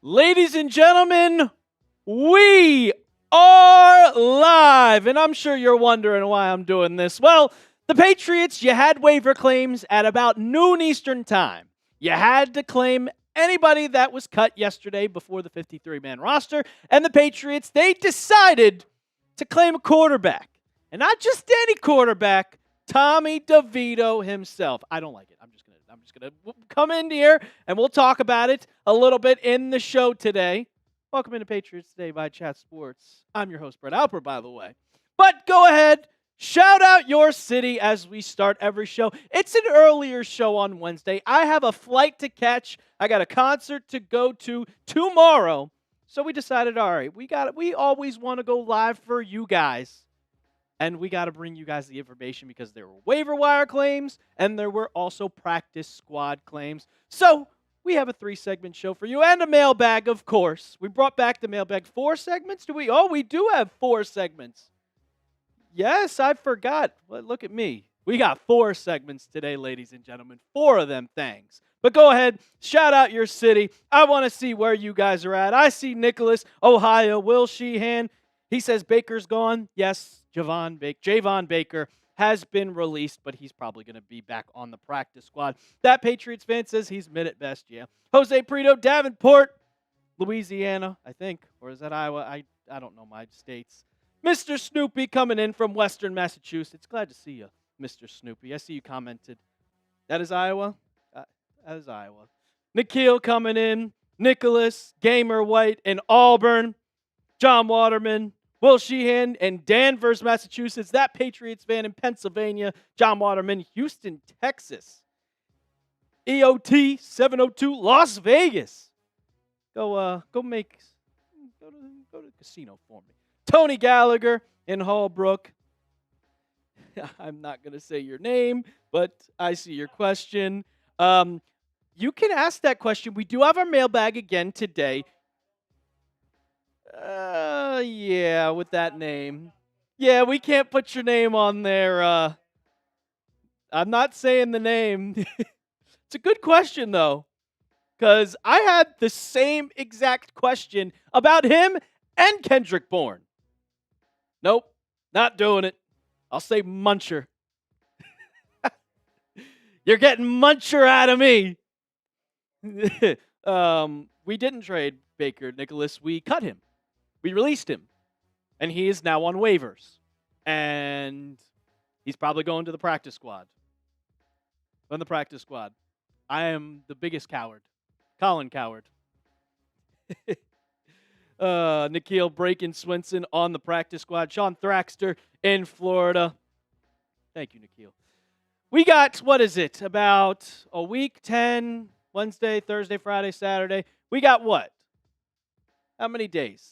Ladies and gentlemen, we are live, and I'm sure you're wondering why I'm doing this. Well, the Patriots, you had waiver claims at about noon Eastern time. You had to claim anybody that was cut yesterday before the 53-man roster, and the Patriots, they decided to claim a quarterback. And not just any quarterback, Tommy DeVito himself. I don't like it. I'm just gonna come in here and we'll talk about it a little bit in the show today. Welcome into Patriots Today by Chat Sports. I'm your host, Brett Alper, by the way. But go ahead, shout out your city as we start every show. It's an earlier show on Wednesday. I have a flight to catch. I got a concert to go to tomorrow. So we decided, all right, we always want to go live for you guys. And we got to bring you guys the information because there were waiver wire claims and there were also practice squad claims. So we have a 3-segment show for you and a mailbag, of course. We brought back the mailbag. 4 segments? Do we? Oh, we do have 4 segments. Yes, I forgot. Well, look at me. We got 4 segments today, ladies and gentlemen. 4 of them things. But go ahead, shout out your city. I want to see where you guys are at. I see Nicholas, Ohio, Will Sheehan. He says Baker's gone. Yes, Javon Baker has been released, but he's probably going to be back on the practice squad. That Patriots fan says he's mid at best, yeah. Jose Prieto, Davenport, Louisiana, I think. Or is that Iowa? I don't know my states. Mr. Snoopy coming in from Western Massachusetts. Glad to see you, Mr. Snoopy. I see you commented. That is Iowa? That is Iowa. Nikhil coming in. Nicholas, Gamer White in Auburn. John Waterman, Will Sheehan in Danvers, Massachusetts. That Patriots fan in Pennsylvania. John Waterman, Houston, Texas. EOT 702, Las Vegas. Go to the casino for me. Tony Gallagher in Hallbrook. I'm not going to say your name, but I see your question. You can ask that question. We do have our mailbag again today. Yeah, with that name. Yeah, we can't put your name on there. I'm not saying the name. It's a good question, though, because I had the same exact question about him and Kendrick Bourne. Nope, not doing it. I'll say Muncher. You're getting Muncher out of me. We didn't trade Baker, Nicholas. We cut him. We released him, and he is now on waivers, and he's probably going to the practice squad. On the practice squad. I am the biggest coward. Colin Coward. Nikhil Braken Swinson on the practice squad. Sean Thraxter in Florida. Thank you, Nikhil. We got, what is it, about a week, 10, Wednesday, Thursday, Friday, Saturday. We got what? How many days?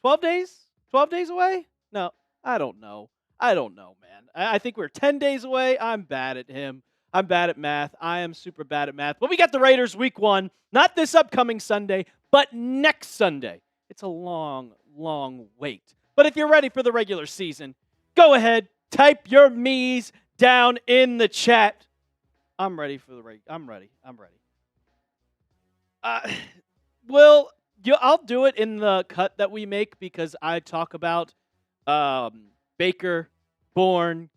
12 days? 12 days away? No, I don't know. Man. I think we're 10 days away. I'm bad at him. I'm bad at math. I am super bad at math. But we got the Raiders week 1. Not this upcoming Sunday, but next Sunday. It's a long, long wait. But if you're ready for the regular season, go ahead, type your me's down in the chat. I'm ready for the I'm ready. I'll do it in the cut that we make because I talk about Baker, Bourne,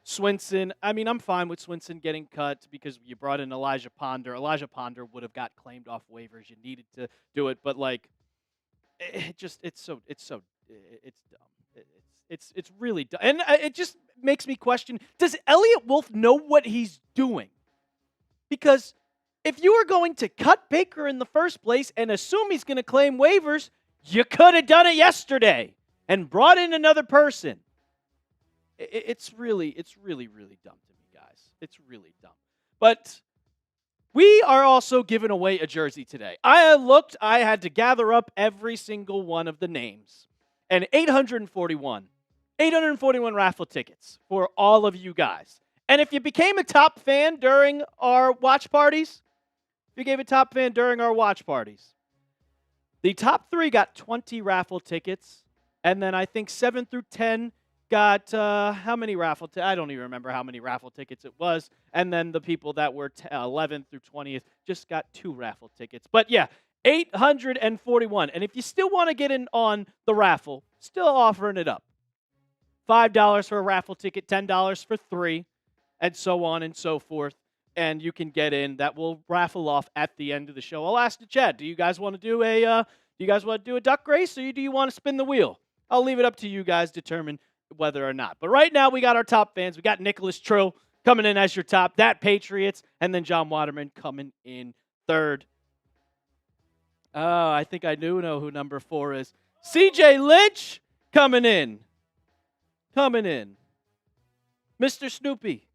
Swinson. I mean, I'm fine with Swinson getting cut because you brought in Elijah Ponder. Elijah Ponder would have got claimed off waivers. You needed to do it, but like, it's dumb. It's really dumb, and it just makes me question: does Elliott Wolf know what he's doing? Because if you were going to cut Baker in the first place and assume he's going to claim waivers, you could have done it yesterday and brought in another person. It's really dumb to me, guys. It's really dumb. But we are also giving away a jersey today. I had to gather up every single one of the names. And 841 raffle tickets for all of you guys. And if you became a top fan during our watch parties, the top 3 got 20 raffle tickets. And then I think 7 through 10 got how many raffle tickets? I don't even remember how many raffle tickets it was. And then the people that were 11th through 20th just got 2 raffle tickets. But yeah, 841. And if you still want to get in on the raffle, still offering it up. $5 for a raffle ticket, $10 for 3, and so on and so forth. And you can get in. That will raffle off at the end of the show. I'll ask the chat, do you guys want to do a duck race, or do you want to spin the wheel? I'll leave it up to you guys to determine whether or not. But right now, we got our top fans. We got Nicholas Trill coming in as your top, that Patriots, and then John Waterman coming in third. Oh, I think I do know who number 4 is. CJ Lynch coming in. Mr. Snoopy.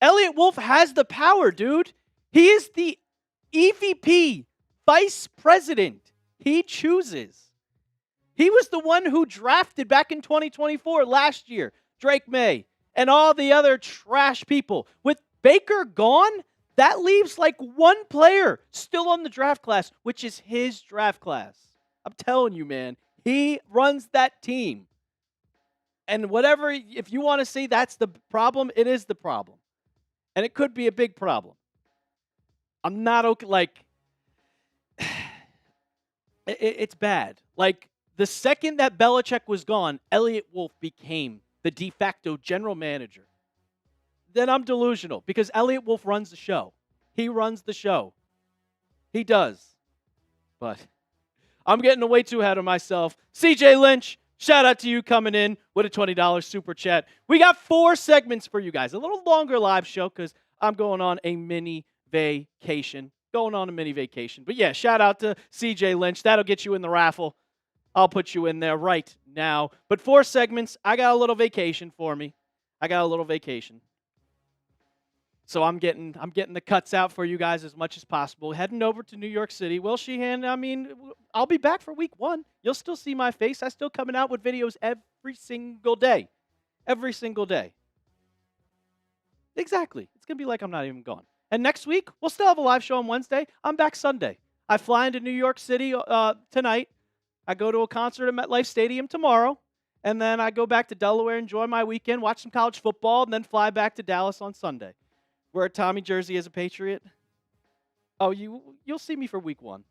Elliot Wolf has the power, dude. He is the EVP, vice president. He chooses. He was the one who drafted back in 2024, last year, Drake May and all the other trash people. With Baker gone, that leaves like one player still on the draft class, which is his draft class. I'm telling you, man, he runs that team. And whatever, if you want to say that's the problem, it is the problem. And it could be a big problem. I'm not okay. Like, it's bad. Like, the second that Belichick was gone, Elliot Wolf became the de facto general manager. Then I'm delusional because Elliot Wolf runs the show. He runs the show. He does. But I'm getting way too ahead of myself. CJ Lynch, shout out to you coming in with a $20 super chat. We got 4 segments for you guys. A little longer live show because I'm going on a mini vacation. But yeah, shout out to CJ Lynch. That'll get you in the raffle. I'll put you in there right now. But 4 segments. I got a little vacation for me. So I'm getting the cuts out for you guys as much as possible. Heading over to New York City. Will Sheehan, I mean, I'll be back for week 1. You'll still see my face. I'm still coming out with videos every single day. Exactly. It's going to be like I'm not even gone. And next week, we'll still have a live show on Wednesday. I'm back Sunday. I fly into New York City tonight. I go to a concert at MetLife Stadium tomorrow. And then I go back to Delaware, enjoy my weekend, watch some college football, and then fly back to Dallas on Sunday. Wear a Tommy jersey as a Patriot. Oh, you'll see me for week 1.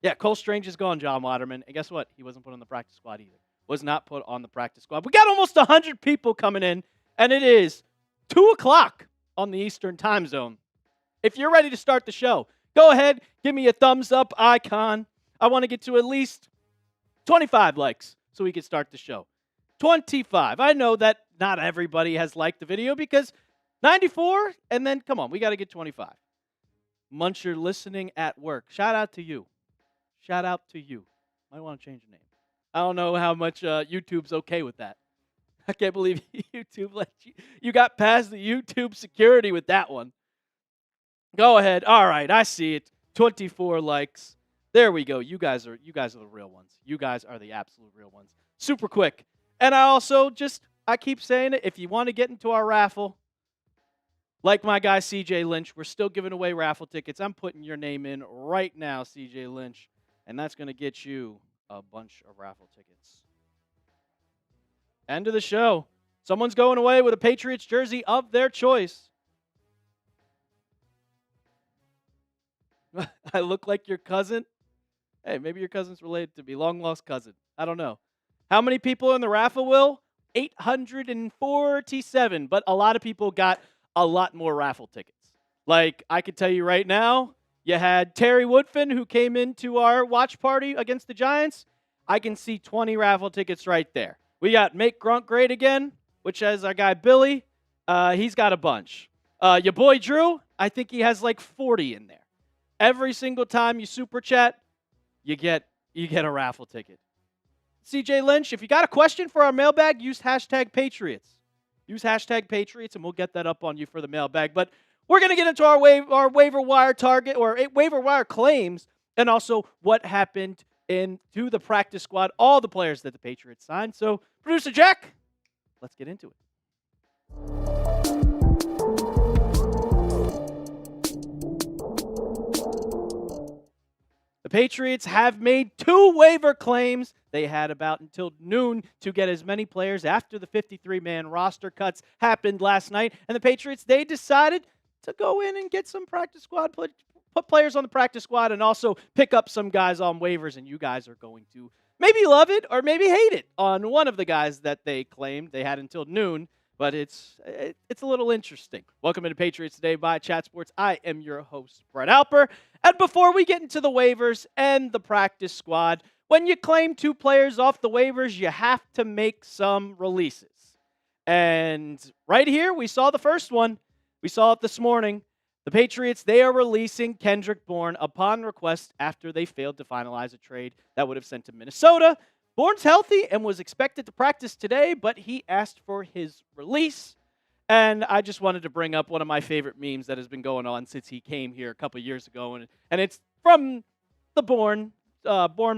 Yeah, Cole Strange is gone, John Waterman. And guess what? He wasn't put on the practice squad either. Was not put on the practice squad. We got almost 100 people coming in, and it is 2 o'clock on the Eastern time zone. If you're ready to start the show, go ahead, give me a thumbs up icon. I want to get to at least 25 likes so we can start the show. 25. I know that not everybody has liked the video because 94, and then, come on, we got to get 25. Muncher listening at work. Shout out to you. Might want to change your name. I don't know how much YouTube's okay with that. I can't believe YouTube let you got past the YouTube security with that one. Go ahead. All right, I see it. 24 likes. There we go. You guys are the real ones. You guys are the absolute real ones. Super quick. And I keep saying it, if you want to get into our raffle, like my guy CJ Lynch, we're still giving away raffle tickets. I'm putting your name in right now, CJ Lynch, and that's going to get you a bunch of raffle tickets. End of the show. Someone's going away with a Patriots jersey of their choice. I look like your cousin. Hey, maybe your cousin's related to me. Long-lost cousin. I don't know. How many people in the raffle, Will? 847. But a lot of people got a lot more raffle tickets. Like, I can tell you right now, you had Terry Woodfin, who came into our watch party against the Giants. I can see 20 raffle tickets right there. We got Make Grunt Great Again, which has our guy Billy. He's got a bunch. Your boy Drew, I think he has like 40 in there. Every single time you super chat, you get a raffle ticket. CJ Lynch, if you got a question for our mailbag, use hashtag Patriots. Use hashtag Patriots, and we'll get that up on you for the mailbag. But we're going to get into our waiver wire target or waiver wire claims, and also what happened into the practice squad, all the players that the Patriots signed. So, Producer Jack, let's get into it. The Patriots have made 2 waiver claims. They had about until noon to get as many players after the 53-man roster cuts happened last night. And the Patriots, they decided to go in and get some practice squad put players on the practice squad and also pick up some guys on waivers, and you guys are going to maybe love it or maybe hate it on one of the guys that they claimed they had until noon. But it's a little interesting. Welcome into Patriots Today by Chat Sports. I am your host, Brett Alper. And before we get into the waivers and the practice squad, when you claim 2 players off the waivers, you have to make some releases. And right here, we saw the first one. We saw it this morning. The Patriots, they are releasing Kendrick Bourne upon request after they failed to finalize a trade that would have sent to Minnesota. Bourne's healthy and was expected to practice today, but he asked for his release. And I just wanted to bring up one of my favorite memes that has been going on since he came here a couple years ago. And it's from the Bourne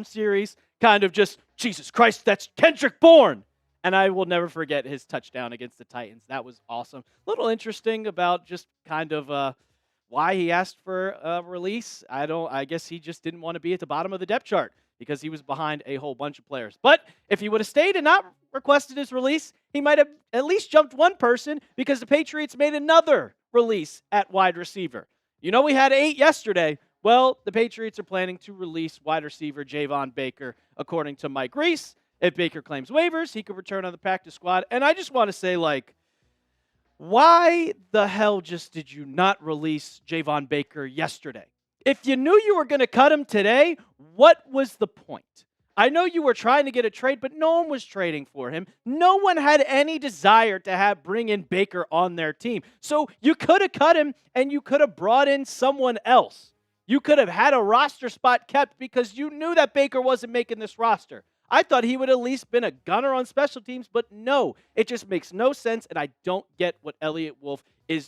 series, kind of just, Jesus Christ, that's Kendrick Bourne. And I will never forget his touchdown against the Titans. That was awesome. A little interesting about just kind of why he asked for a release. I guess he just didn't want to be at the bottom of the depth chart because he was behind a whole bunch of players. But if he would have stayed and not requested his release, he might have at least jumped one person because the Patriots made another release at wide receiver. You know, we had 8 yesterday. Well, the Patriots are planning to release wide receiver Javon Baker, according to Mike Reese. If Baker claims waivers, he could return on the practice squad. And I just want to say, why the hell just did you not release Javon Baker yesterday? If you knew you were going to cut him today, what was the point? I know you were trying to get a trade, but no one was trading for him. No one had any desire to bring in Baker on their team. So you could have cut him and you could have brought in someone else. You could have had a roster spot kept because you knew that Baker wasn't making this roster. I thought he would at least been a gunner on special teams, but no. It just makes no sense, and I don't get what Elliott Wolf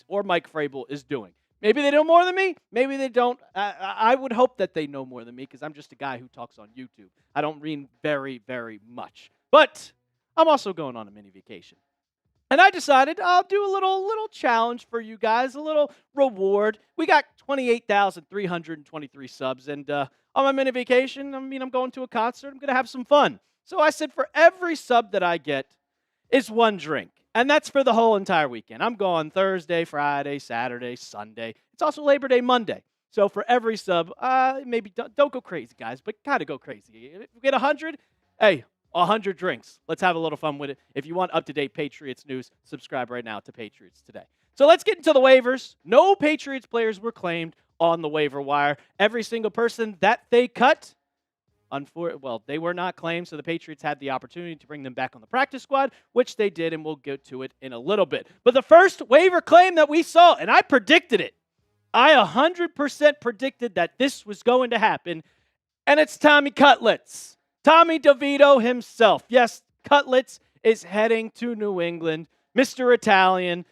or Mike Vrabel is doing. Maybe they know more than me. Maybe they don't. I would hope that they know more than me because I'm just a guy who talks on YouTube. I don't read very, very much. But I'm also going on a mini vacation. And I decided I'll do a little challenge for you guys, a little reward. We got 28,323 subs, and on my mini vacation, I'm going to a concert. I'm going to have some fun. So I said for every sub that I get is one drink. And that's for the whole entire weekend. I'm going Thursday, Friday, Saturday, Sunday. It's also Labor Day Monday. So for every sub, maybe don't go crazy, guys, but kind of go crazy. If we get 100, hey, 100 drinks. Let's have a little fun with it. If you want up-to-date Patriots news, subscribe right now to Patriots Today. So let's get into the waivers. No Patriots players were claimed on the waiver wire. Every single person that they cut, they were not claimed, so the Patriots had the opportunity to bring them back on the practice squad, which they did, and we'll get to it in a little bit. But the first waiver claim that we saw, and I predicted it, I 100% predicted that this was going to happen, and it's Tommy Cutlets. Tommy DeVito himself. Yes, Cutlets is heading to New England. Mr. Italian,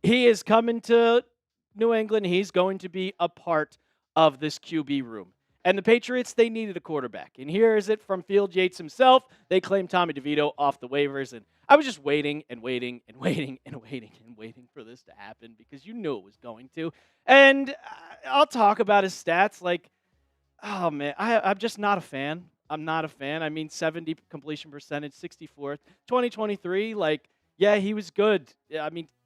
he is coming to New England. He's going to be a part of this QB room. And the Patriots, they needed a quarterback. And here is it from Field Yates himself. They claimed Tommy DeVito off the waivers. And I was just waiting and waiting and waiting and waiting and waiting for this to happen because you knew it was going to. And I'll talk about his stats. Oh, man, I'm just not a fan. I'm not a fan. 70 completion percentage, 64th. 2023, yeah, he was good.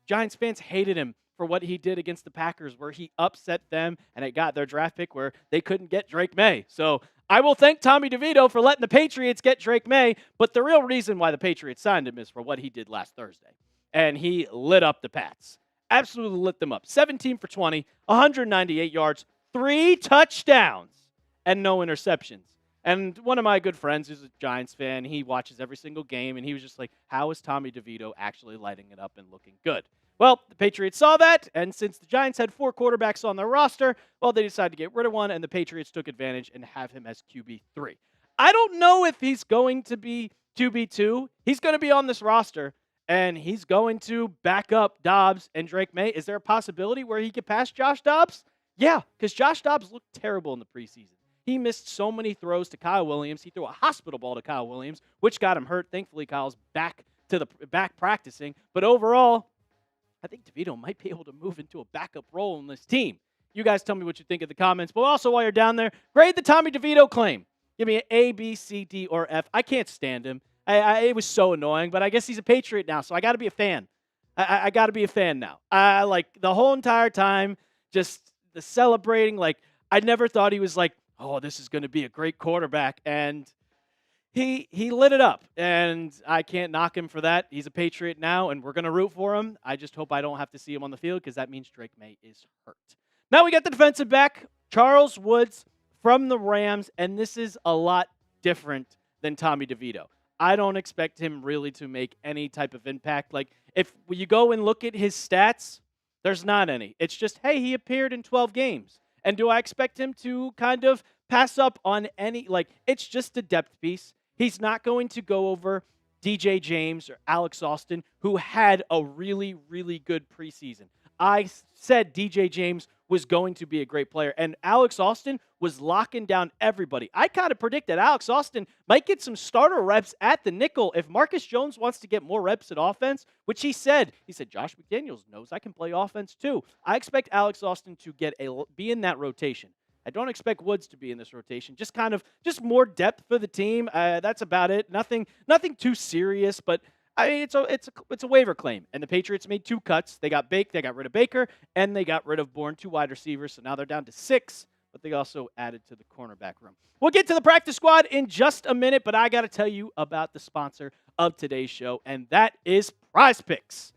Giants fans hated him for what he did against the Packers, where he upset them and it got their draft pick where they couldn't get Drake May. So I will thank Tommy DeVito for letting the Patriots get Drake May, but the real reason why the Patriots signed him is for what he did last Thursday. And he lit up the Pats. Absolutely lit them up. 17 for 20, 198 yards, 3 touchdowns, and no interceptions. And one of my good friends who's a Giants fan, he watches every single game, and he was just like, how is Tommy DeVito actually lighting it up and looking good? Well, the Patriots saw that, and since the Giants had 4 quarterbacks on their roster, they decided to get rid of one, and the Patriots took advantage and have him as QB3. I don't know if he's going to be QB2. He's going to be on this roster, and he's going to back up Dobbs and Drake May. Is there a possibility where he could pass Josh Dobbs? Yeah, because Josh Dobbs looked terrible in the preseason. He missed so many throws to Kyle Williams. He threw a hospital ball to Kyle Williams, which got him hurt. Thankfully, Kyle's back practicing. But overall, I think DeVito might be able to move into a backup role in this team. You guys tell me what you think in the comments. But also, while you're down there, grade the Tommy DeVito claim. Give me an A, B, C, D, or F. I can't stand him. It was so annoying, but I guess he's a Patriot now, so I got to be a fan. I got to be a fan now. The whole entire time, just the celebrating, I never thought he was like, oh, this is going to be a great quarterback. And he lit it up, and I can't knock him for that. He's a Patriot now, and we're going to root for him. I just hope I don't have to see him on the field because that means Drake May is hurt. Now we got the defensive back, Charles Woods from the Rams, and this is a lot different than Tommy DeVito. I don't expect him really to make any type of impact. Like, if you go and look at his stats, there's not any. It's just, hey, he appeared in 12 games. And do I expect him to kind of pass up on any, like, it's just a depth piece. He's not going to go over DJ James or Alex Austin, who had a really, really good preseason. I said DJ James was going to be a great player, and Alex Austin was locking down everybody. I kind of predicted Alex Austin might get some starter reps at the nickel if Marcus Jones wants to get more reps at offense, which he said. He said, Josh McDaniels knows I can play offense too. I expect Alex Austin to be in that rotation. I don't expect Woods to be in this rotation. Just more depth for the team. That's about it. Nothing too serious, but I mean, it's a waiver claim. And the Patriots made 2 cuts. They got rid of Baker, and they got rid of Bourne, 2 wide receivers. So now they're down to 6, but they also added to the cornerback room. We'll get to the practice squad in just a minute, but I got to tell you about the sponsor of today's show, and that is Prize Picks.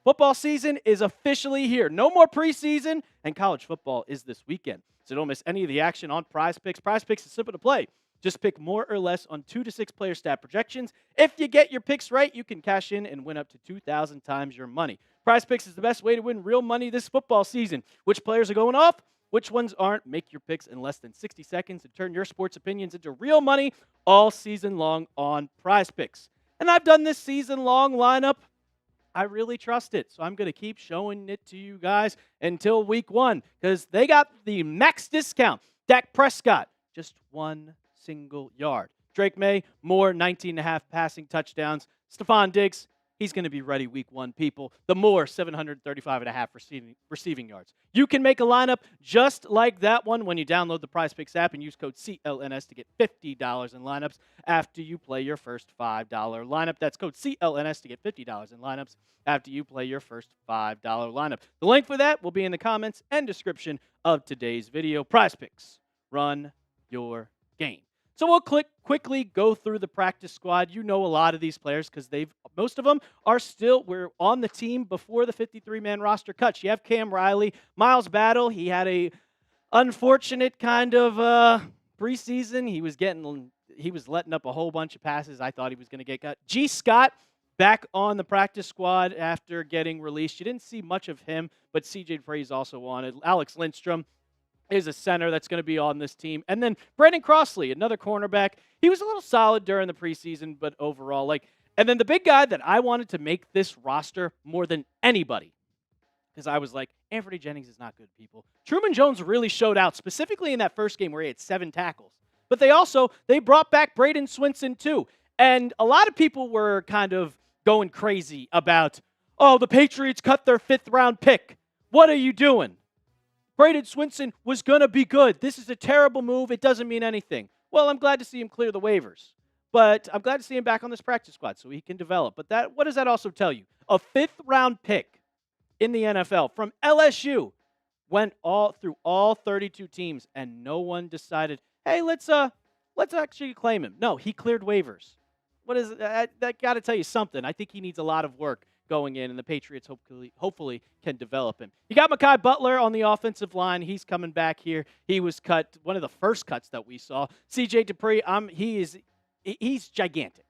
Football season is officially here. No more preseason, and college football is this weekend. So don't miss any of the action on Prize Picks. Prize Picks is simple to play. Just pick more or less on 2 to 6 player stat projections. If you get your picks right, you can cash in and win up to 2,000 times your money. Prize Picks is the best way to win real money this football season. Which players are going off? Which ones aren't? Make your picks in less than 60 seconds and turn your sports opinions into real money all season long on Prize Picks. And I've done this season-long lineup. I really trust it, so I'm going to keep showing it to you guys until week 1 because they got the max discount. Dak Prescott, just 1 single yard. Drake May, more 19.5 passing touchdowns. Stefon Diggs, he's going to be ready week 1, people. The more 735.5 receiving yards. You can make a lineup just like that one when you download the Prize Picks app and use code CLNS to get $50 in lineups after you play your first $5 lineup. That's code CLNS to get $50 in lineups after you play your first $5 lineup. The link for that will be in the comments and description of today's video. Prize Picks, run your game. So we'll quickly go through the practice squad. You know a lot of these players because most of them were on the team before the 53-man roster cuts. You have Cam Riley, Miles Battle. He had a unfortunate kind of preseason. He was letting up a whole bunch of passes. I thought he was going to get cut. G. Scott back on the practice squad after getting released. You didn't see much of him, but C.J. Praise also on it. Alex Lindstrom is a center that's going to be on this team. And then Brandon Crossley, another cornerback. He was a little solid during the preseason, but overall, and then the big guy that I wanted to make this roster more than anybody, because I was like, Anthony Jennings is not good, people. Truman Jones really showed out, specifically in that first game where he had 7 tackles. But they brought back Braden Swinson too. And a lot of people were kind of going crazy about, oh, the Patriots cut their 5th-round pick. What are you doing? Braden Swinson was going to be good. This is a terrible move. It doesn't mean anything. Well, I'm glad to see him clear the waivers. But I'm glad to see him back on this practice squad so he can develop. But what does that also tell you? A 5th-round pick in the NFL from LSU went through all 32 teams, and no one decided, hey, let's actually claim him. No, he cleared waivers. What is that got to tell you something. I think he needs a lot of work going in, and the Patriots hopefully can develop him. You got Mekhi Butler on the offensive line. He's coming back here. He was cut, one of the first cuts that we saw. C.J. Dupree, he's gigantic.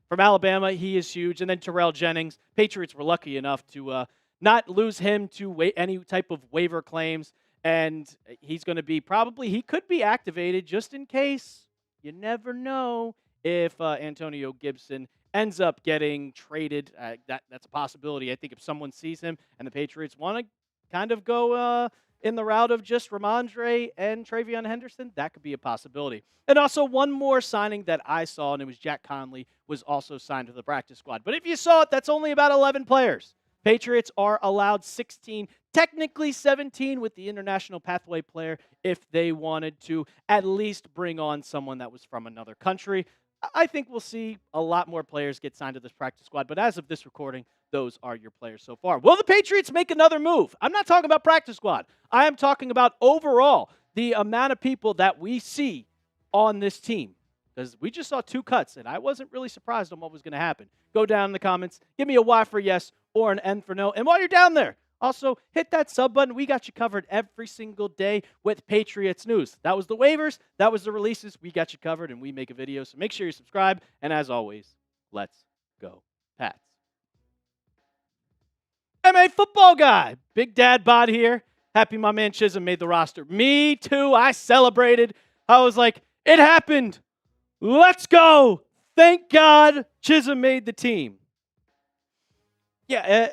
From Alabama, he is huge. And then Terrell Jennings. Patriots were lucky enough to not lose him to any type of waiver claims, and he's going to be he could be activated just in case. You never know if Antonio Gibson ends up getting traded. That's a possibility. I think if someone sees him and the Patriots want to kind of go in the route of just Ramondre and TreVeyon Henderson, that could be a possibility. And also one more signing that I saw, and it was Jack Conley, was also signed to the practice squad. But if you saw it, that's only about 11 players. Patriots are allowed 16, technically 17 with the international pathway player if they wanted to at least bring on someone that was from another country. I think we'll see a lot more players get signed to this practice squad, but as of this recording, those are your players so far. Will the Patriots make another move? I'm not talking about practice squad. I am talking about overall. the amount of people that we see on this team, because we just saw 2 cuts, and I wasn't really surprised on what was going to happen. Go down in the comments, give me a Y for yes or an N for no. And while you're down there, also hit that sub button. We got you covered every single day with Patriots news. That was the waivers, that was the releases. We got you covered, and we make a video. So make sure you subscribe. And as always, let's go Pats. MA football guy, Big Dad Bod here. Happy my man Chism made the roster. Me too. I celebrated. I was like, it happened. Let's go. Thank God Chism made the team. Yeah.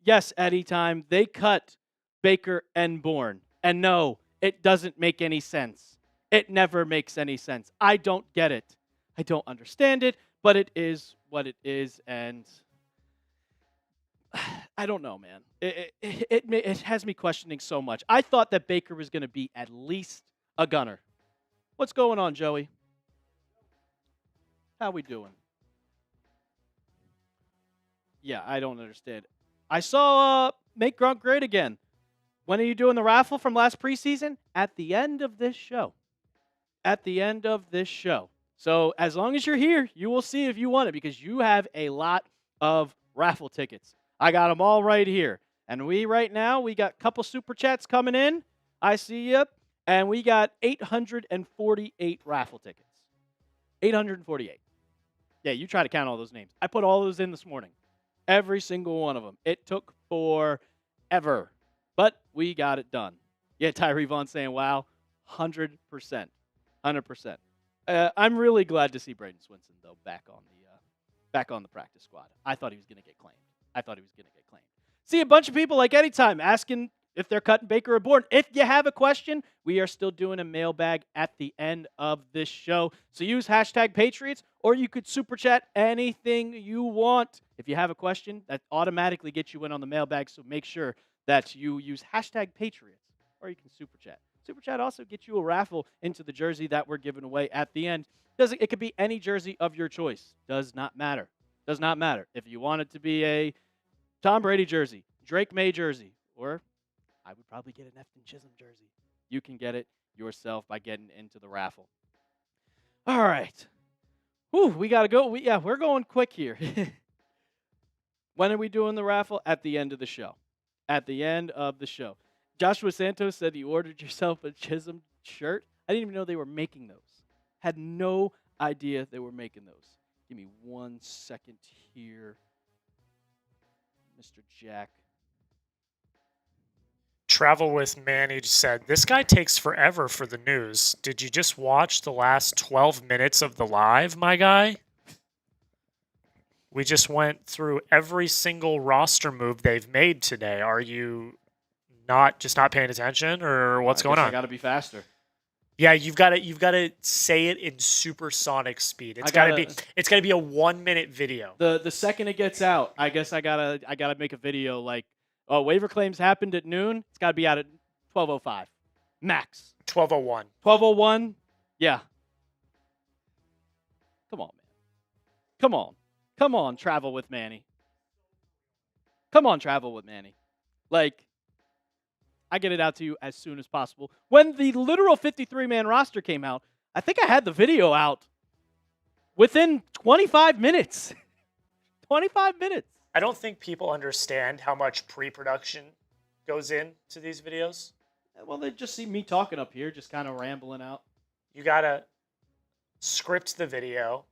Yes, at any time, they cut Baker and Bourne. And no, it doesn't make any sense. It never makes any sense. I don't get it. I don't understand it, but it is what it is, and I don't know, man. It has me questioning so much. I thought that Baker was going to be at least a gunner. What's going on, Joey? How we doing? Yeah, I don't understand. I saw Make Grunt Great Again. When are you doing the raffle from last preseason? At the end of this show. At the end of this show. So as long as you're here, you will see if you want it, because you have a lot of raffle tickets. I got them all right here. And right now, we got a couple super chats coming in. I see you. And we got 848 raffle tickets. 848. Yeah, you try to count all those names. I put all those in this morning. Every single one of them. It took forever. But we got it done. Yeah, Tyree Vaughn saying, wow, 100%. 100%. I'm really glad to see Braden Swinson, though, back on the practice squad. I thought he was going to get claimed. See a bunch of people like anytime asking if they're cutting Baker or Bourne. If you have a question, we are still doing a mailbag at the end of this show. So use hashtag Patriots, or you could super chat anything you want. If you have a question, that automatically gets you in on the mailbag. So make sure that you use hashtag Patriots, or you can super chat. Super chat also gets you a raffle into the jersey that we're giving away at the end. It could be any jersey of your choice. Does not matter. Does not matter. If you want it to be a Tom Brady jersey, Drake May jersey, or I would probably get an Efton Chism jersey. You can get it yourself by getting into the raffle. All right. Whew, we got to go. We're going quick here. When are we doing the raffle? At the end of the show. At the end of the show. Joshua Santos said you ordered yourself a Chism shirt. I didn't even know they were making those. Had no idea they were making those. Give me 1 second here. Mr. Jack. Travel with Manny said, this guy takes forever for the news. Did you just watch the last 12 minutes of the live, my guy? We just went through every single roster move they've made today. Are you not paying attention, or what's going on? I got to be faster. Yeah, you've got to say it in supersonic speed. It's got to be a 1 minute video. The second it gets out, I guess I gotta make a video like, oh, waiver claims happened at noon. It's got to be out at 12:05 max. 12:01. 12:01. Yeah. Come on, man. Come on, travel with Manny. Come on, travel with Manny. Like, I get it out to you as soon as possible. When the literal 53-man roster came out, I think I had the video out within 25 minutes. 25 minutes. I don't think people understand how much pre-production goes into these videos. Well, they just see me talking up here, just kind of rambling out. You got to script the video.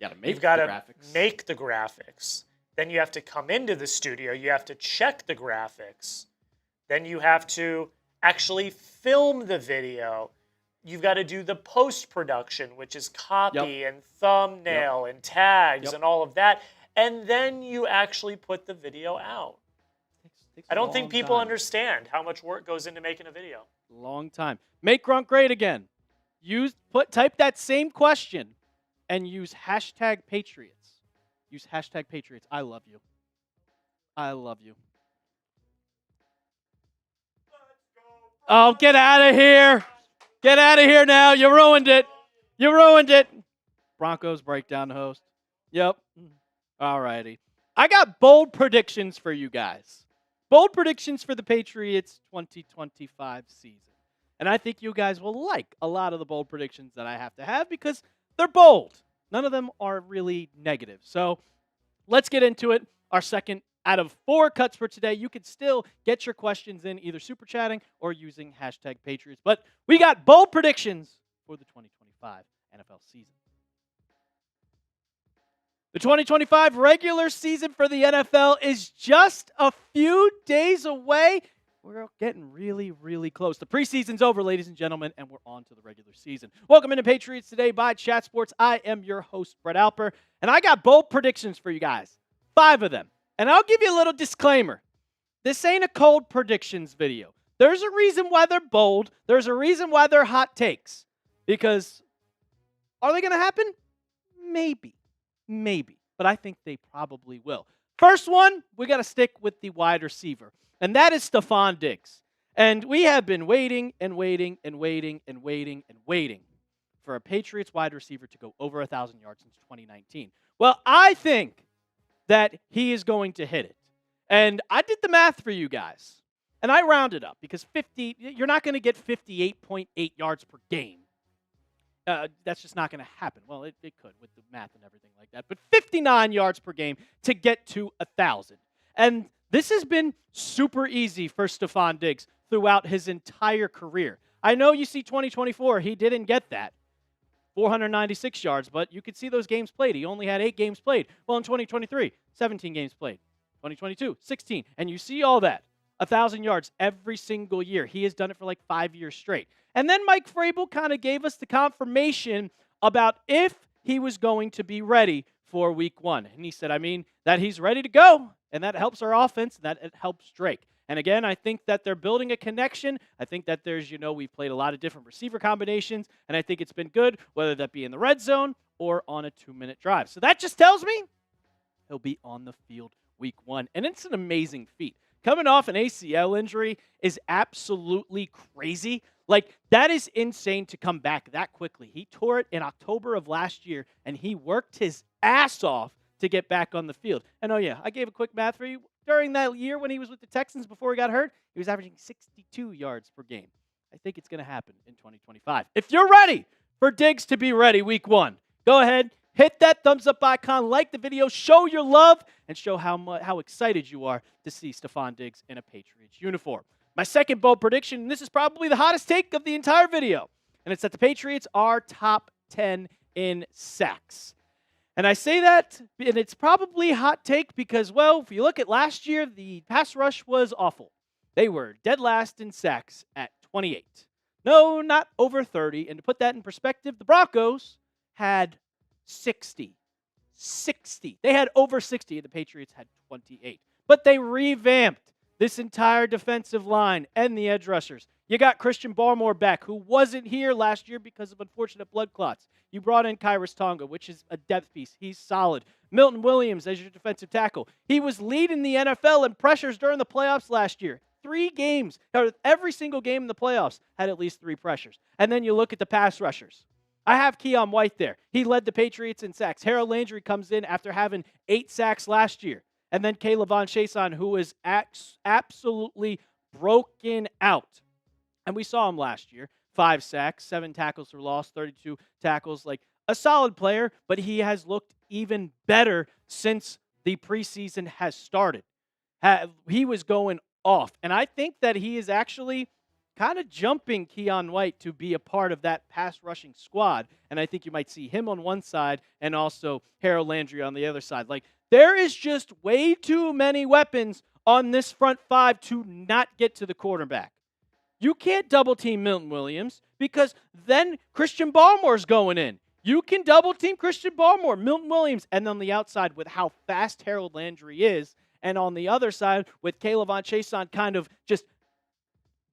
You've got to make the graphics. Then you have to come into the studio. You have to check the graphics. Then you have to actually film the video. You've got to do the post-production, which is copy and thumbnail and tags and all of that. And then you actually put the video out. I don't think people understand how much work goes into making a video. Long time. Make Grunt great again. Type that same question and use hashtag Patriots. Use hashtag Patriots. I love you. I love you. Oh, get out of here. Get out of here now. You ruined it. You ruined it. Broncos breakdown host. Yep. All righty. I got bold predictions for you guys. Bold predictions for the Patriots 2025 season. And I think you guys will like a lot of the bold predictions that I have to have because they're bold. None of them are really negative. So let's get into it. Our second out of 4 cuts for today. You can still get your questions in either super chatting or using hashtag Patriots. But we got bold predictions for the 2025 NFL season. The 2025 regular season for the NFL is just a few days away. We're getting really, really close. The preseason's over, ladies and gentlemen, and we're on to the regular season. Welcome into Patriots Today by Chat Sports. I am your host, Brett Alper, and I got bold predictions for you guys. 5 of them. And I'll give you a little disclaimer. This ain't a cold predictions video. There's a reason why they're bold. There's a reason why they're hot takes. Because are they going to happen? Maybe. But I think they probably will. First one, we got to stick with the wide receiver. And that is Stefon Diggs. And we have been waiting for a Patriots wide receiver to go over 1,000 yards since 2019. Well, I think that he is going to hit it. And I did the math for you guys. And I rounded up because you're not going to get 58.8 yards per game. That's just not going to happen. Well, it could with the math and everything like that. But 59 yards per game to get to 1,000. And this has been super easy for Stefon Diggs throughout his entire career. I know you see 2024, he didn't get that. 496 yards, but you could see those games played. He only had 8 games played. Well, in 2023, 17 games played. 2022, 16. And you see all that. 1,000 yards every single year. He has done it for like 5 years straight. And then Mike Vrabel kind of gave us the confirmation about if he was going to be ready for week 1. And he said, that he's ready to go. And that helps our offense. And that it helps Drake. And again, I think that they're building a connection. I think that there's, we've played a lot of different receiver combinations. And I think it's been good, whether that be in the red zone or on a 2-minute drive. So that just tells me he'll be on the field week 1. And it's an amazing feat. Coming off an ACL injury is absolutely crazy. Like, that is insane to come back that quickly. He tore it in October of last year, and he worked his ass off to get back on the field. And I gave a quick math for you. During that year when he was with the Texans before he got hurt, he was averaging 62 yards per game. I think it's going to happen in 2025. If you're ready for Diggs to be ready week 1, go ahead, hit that thumbs up icon, like the video, show your love, and show how excited you are to see Stefon Diggs in a Patriots uniform. My second bold prediction, and this is probably the hottest take of the entire video, and it's that the Patriots are top 10 in sacks. And I say that, and it's probably a hot take because, well, if you look at last year, the pass rush was awful. They were dead last in sacks at 28. No, not over 30. And to put that in perspective, the Broncos had 60. They had over 60, and the Patriots had 28. But they revamped this entire defensive line and the edge rushers. You got Christian Barmore back, who wasn't here last year because of unfortunate blood clots. You brought in Kyrus Tonga, which is a depth piece. He's solid. Milton Williams as your defensive tackle. He was leading the NFL in pressures during the playoffs last year. 3 games, every single game in the playoffs had at least 3 pressures. And then you look at the pass rushers. I have Keon White there. He led the Patriots in sacks. Harold Landry comes in after having 8 sacks last year. And then Kayvon Chason, who was absolutely broken out. And we saw him last year. 5 sacks, 7 tackles for loss, 32 tackles. Like, a solid player, but he has looked even better since the preseason has started. He was going off. And I think that he is actually kind of jumping Keon White to be a part of that pass rushing squad. And I think you might see him on one side and also Harold Landry on the other side. Like, there is just way too many weapons on this front 5 to not get to the quarterback. You can't double team Milton Williams because then Christian Barmore's going in. You can double team Christian Barmore, Milton Williams, and on the outside with how fast Harold Landry is, and on the other side with Kayvon Chason kind of just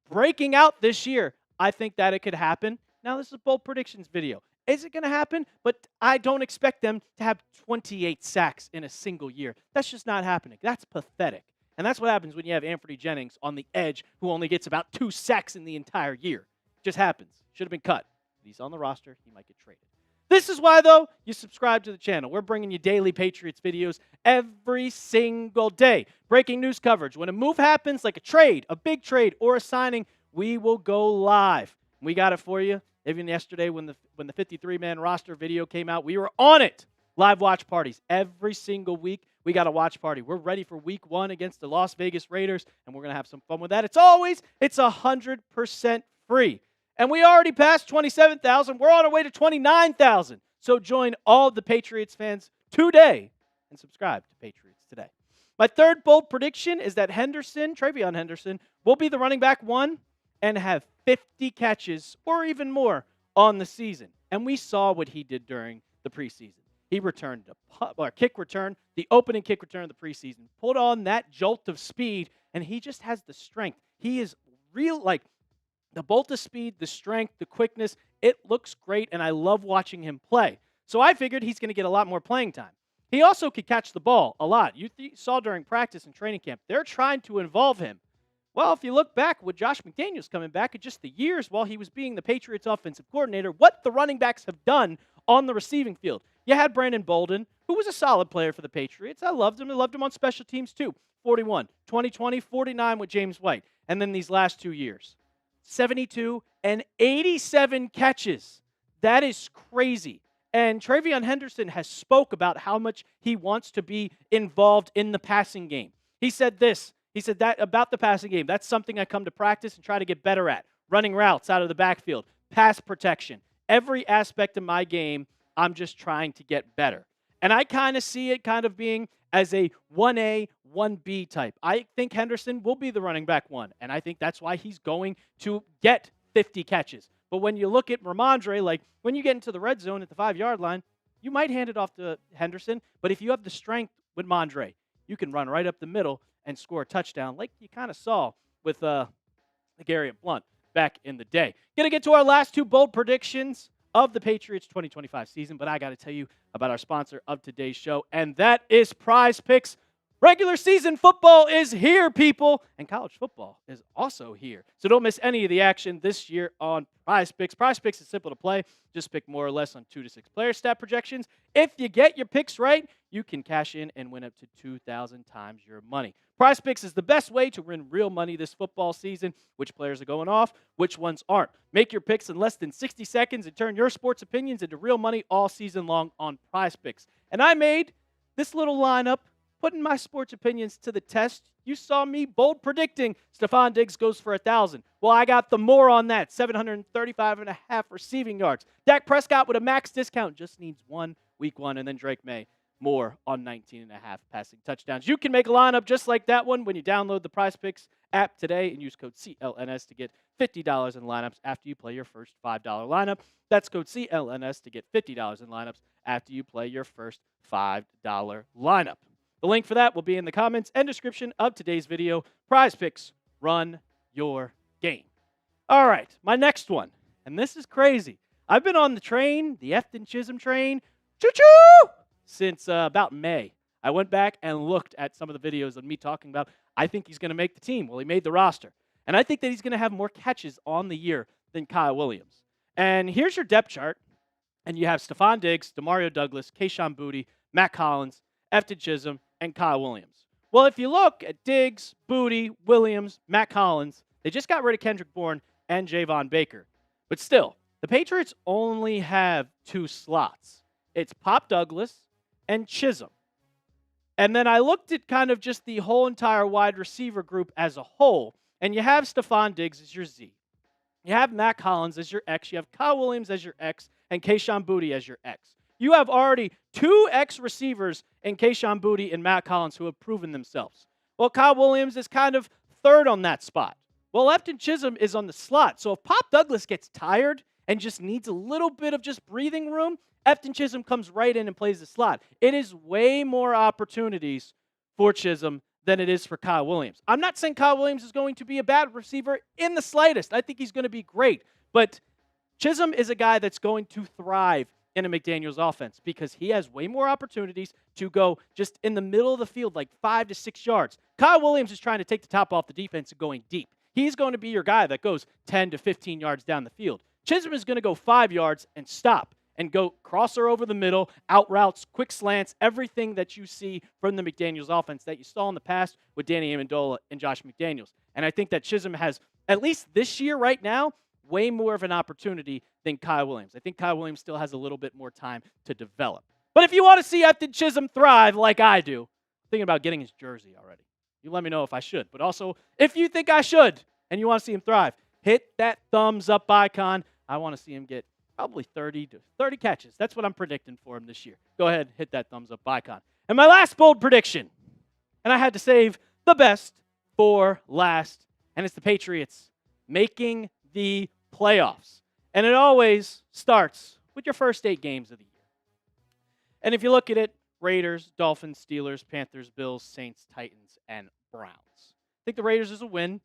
breaking out this year, I think that it could happen. Now, this is a bold predictions video. Is it going to happen? But I don't expect them to have 28 sacks in a single year. That's just not happening. That's pathetic. And that's what happens when you have Anthony Jennings on the edge who only gets about 2 sacks in the entire year. Just happens. Should have been cut. But he's on the roster. He might get traded. This is why, though, you subscribe to the channel. We're bringing you daily Patriots videos every single day. Breaking news coverage. When a move happens, like a trade, a big trade, or a signing, we will go live. We got it for you. Even yesterday when the 53-man roster video came out, we were on it. Live watch parties every single week. We got a watch party. We're ready for week 1 against the Las Vegas Raiders, and we're going to have some fun with that. It's 100% free. And we already passed 27,000. We're on our way to 29,000. So join all of the Patriots fans today and subscribe to Patriots Today. My third bold prediction is that TreVeyon Henderson, will be the running back 1 and have 50 catches or even more on the season. And we saw what he did during the preseason. He returned a kick return, the opening kick return of the preseason, pulled on that jolt of speed, and he just has the strength. He is real, like the bolt of speed, the strength, the quickness. It looks great, and I love watching him play. So I figured he's going to get a lot more playing time. He also could catch the ball a lot. You saw during practice and training camp, they're trying to involve him. Well, if you look back with Josh McDaniels coming back at just the years while he was being the Patriots offensive coordinator, what the running backs have done on the receiving field. You had Brandon Bolden, who was a solid player for the Patriots. I loved him. I loved him on special teams too. 41, 2020, 49 with James White. And then these last 2 years, 72 and 87 catches. That is crazy. And TreVeyon Henderson has spoke about how much he wants to be involved in the passing game. He said this. He said that about the passing game. That's something I come to practice and try to get better at. Running routes out of the backfield, pass protection. Every aspect of my game, I'm just trying to get better. And I kind of see it kind of being as a 1A, 1B type. I think Henderson will be the running back 1, and I think that's why he's going to get 50 catches. But when you look at Ramondre, like when you get into the red zone at the 5-yard line, you might hand it off to Henderson, but if you have the strength with Mondre, you can run right up the middle and score a touchdown like you kind of saw with Garrett Blount back in the day. Going to get to our last 2 bold predictions of the Patriots 2025 season, but I got to tell you about our sponsor of today's show, and that is Prize Picks. Regular season football is here, people, and college football is also here. So don't miss any of the action this year on Prize Picks. Prize Picks is simple to play. Just pick more or less on 2 to 6 player stat projections. If you get your picks right, you can cash in and win up to 2,000 times your money. Prize Picks is the best way to win real money this football season. Which players are going off, which ones aren't. Make your picks in less than 60 seconds and turn your sports opinions into real money all season long on Prize Picks. And I made this little lineup putting my sports opinions to the test. You saw me bold predicting Stefon Diggs goes for 1,000. Well, I got the more on that, 735.5 receiving yards. Dak Prescott with a max discount just needs 1 week 1, and then Drake May more on 19.5 passing touchdowns. You can make a lineup just like that one when you download the Prize Picks app today and use code CLNS to get $50 in lineups after you play your first $5 lineup. That's code CLNS to get $50 in lineups after you play your first $5 lineup. The link for that will be in the comments and description of today's video. Prize Picks, run your game. All right, my next one, and this is crazy. I've been on the train, the Efton Chism train, choo-choo, since about May. I went back and looked at some of the videos of me talking about, I think he's going to make the team. Well, he made the roster. And I think that he's going to have more catches on the year than Kyle Williams. And here's your depth chart. And you have Stefon Diggs, Demario Douglas, Kayshon Boutte, Matt Collins, Efton Chism, and Kyle Williams. Well, if you look at Diggs, Boutte, Williams, Matt Collins, they just got rid of Kendrick Bourne and Javon Baker. But still, the Patriots only have 2 slots. It's Pop Douglas and Chism. And then I looked at kind of just the whole entire wide receiver group as a whole, and you have Stefon Diggs as your Z. You have Matt Collins as your X. You have Kyle Williams as your X, and Kayshon Boutte as your X. You have already 2 X receivers in Kayshon Boutte and Matt Collins who have proven themselves. Well, Kyle Williams is kind of third on that spot. Well, Efton Chism is on the slot. So if Pop Douglas gets tired and just needs a little bit of just breathing room, Efton Chism comes right in and plays the slot. It is way more opportunities for Chism than it is for Kyle Williams. I'm not saying Kyle Williams is going to be a bad receiver in the slightest. I think he's going to be great. But Chism is a guy that's going to thrive in a McDaniels offense because he has way more opportunities to go just in the middle of the field, like 5 to 6 yards. Kyle Williams is trying to take the top off the defense and going deep. He's going to be your guy that goes 10 to 15 yards down the field. Chism is going to go 5 yards and stop and go crosser over the middle, out routes, quick slants, everything that you see from the McDaniels offense that you saw in the past with Danny Amendola and Josh McDaniels. And I think that Chism has, at least this year right now, way more of an opportunity than Kyle Williams. I think Kyle Williams still has a little bit more time to develop. But if you want to see Efton Chism thrive like I do, I'm thinking about getting his jersey already. You let me know if I should. But also, if you think I should and you want to see him thrive, hit that thumbs up icon. I want to see him get probably 30 catches. That's what I'm predicting for him this year. Go ahead, hit that thumbs up icon. And my last bold prediction, and I had to save the best for last, and it's the Patriots making the playoffs. And it always starts with your first 8 games of the year. And if you look at it, Raiders, Dolphins, Steelers, Panthers, Bills, Saints, Titans, and Browns. I think the Raiders is a win.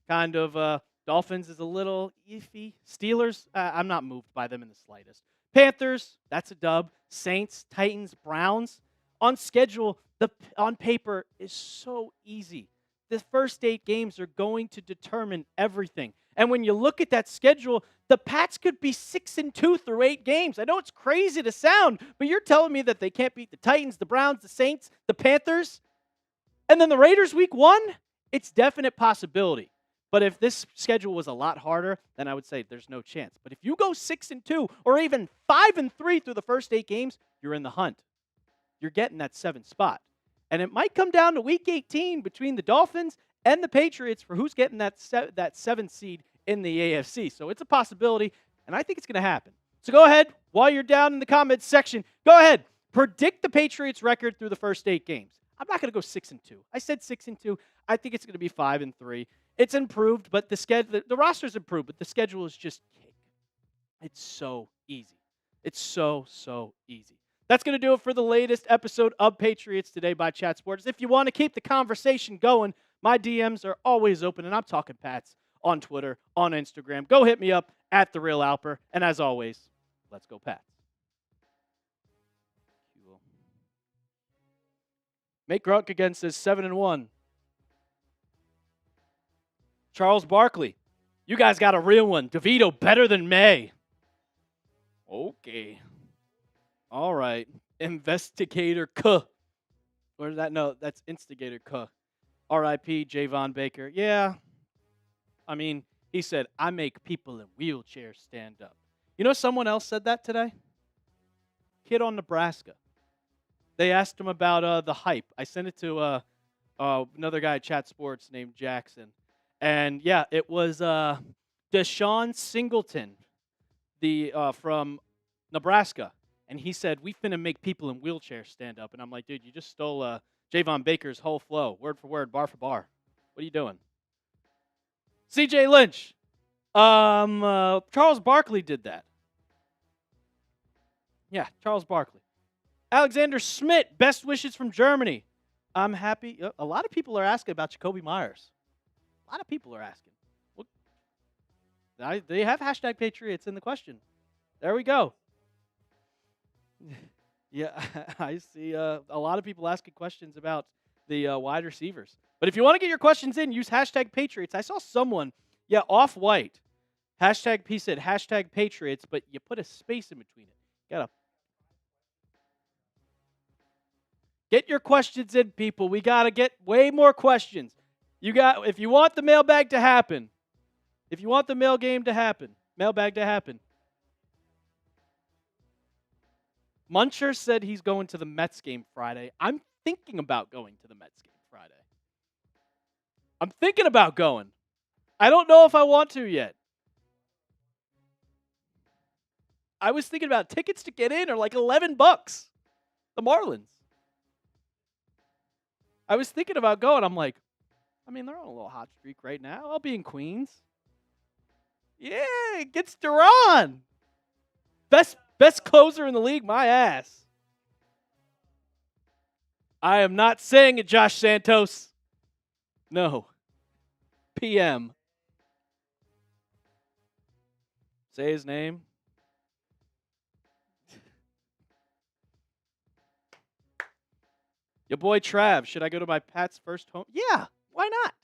Kind of Dolphins is a little iffy. Steelers, I'm not moved by them in the slightest. Panthers, that's a dub. Saints, Titans, Browns. On schedule, on paper is so easy. The first 8 games are going to determine everything. And when you look at that schedule, the Pats could be 6-2 through 8 games. I know it's crazy to sound, but you're telling me that they can't beat the Titans, the Browns, the Saints, the Panthers, and then the Raiders week 1? It's definite possibility. But if this schedule was a lot harder, then I would say there's no chance. But if you go 6-2 or even 5-3 through the first 8 games, you're in the hunt. You're getting that 7th spot. And it might come down to week 18 between the Dolphins and the Patriots for who's getting that 7th seed in the AFC. So it's a possibility, and I think it's going to happen. So go ahead, while you're down in the comments section, go ahead, predict the Patriots record through the first 8 games. I'm not going to go 6-2. I said 6-2. I think it's going to be 5-3. It's improved, but the roster's improved, but the schedule is just cake. It's so easy. It's so easy. That's going to do it for the latest episode of Patriots Today by Chat Sports. If you want to keep the conversation going, my DMs are always open, and I'm talking Pats on Twitter, on Instagram. Go hit me up at @TheRealAlper. And as always, let's go Pats. Make Grunk again says 7-1. Charles Barkley, you guys got a real one. DeVito better than May. Okay. All right. Investigator K. Where's that? No, that's Instigator K. R.I.P. Javon Baker. Yeah. I mean, he said, I make people in wheelchairs stand up. You know someone else said that today? Kid on Nebraska. They asked him about the hype. I sent it to another guy at Chat Sports named Jackson. And, yeah, it was Deshaun Singleton from Nebraska. And he said, we finna make people in wheelchairs stand up. And I'm like, dude, you just stole Javon Baker's whole flow, word for word, bar for bar. What are you doing? CJ Lynch. Charles Barkley did that. Yeah, Charles Barkley. Alexander Schmidt, best wishes from Germany. I'm happy. A lot of people are asking about Jacoby Myers. A lot of people are asking. Well, they have hashtag Patriots in the question. There we go. Yeah, I see a lot of people asking questions about the wide receivers. But if you want to get your questions in, use hashtag Patriots. I saw someone, Off-White. He said hashtag Patriots, but you put a space in between it. Get your questions in, people. We got to get way more questions. If you want the mailbag to happen, mailbag to happen. Muncher said he's going to the Mets game Friday. I'm thinking about going to the Mets game Friday. I'm thinking about going. I don't know if I want to yet. I was thinking about tickets to get in are like $11. The Marlins. I was thinking about going. I'm like, they're on a little hot streak right now. I'll be in Queens. Yeah, it gets Duran. Best closer in the league, my ass. I am not saying it, Josh Santos. No. PM. Say his name. Your boy Trav, should I go to my Pat's first home? Yeah, why not?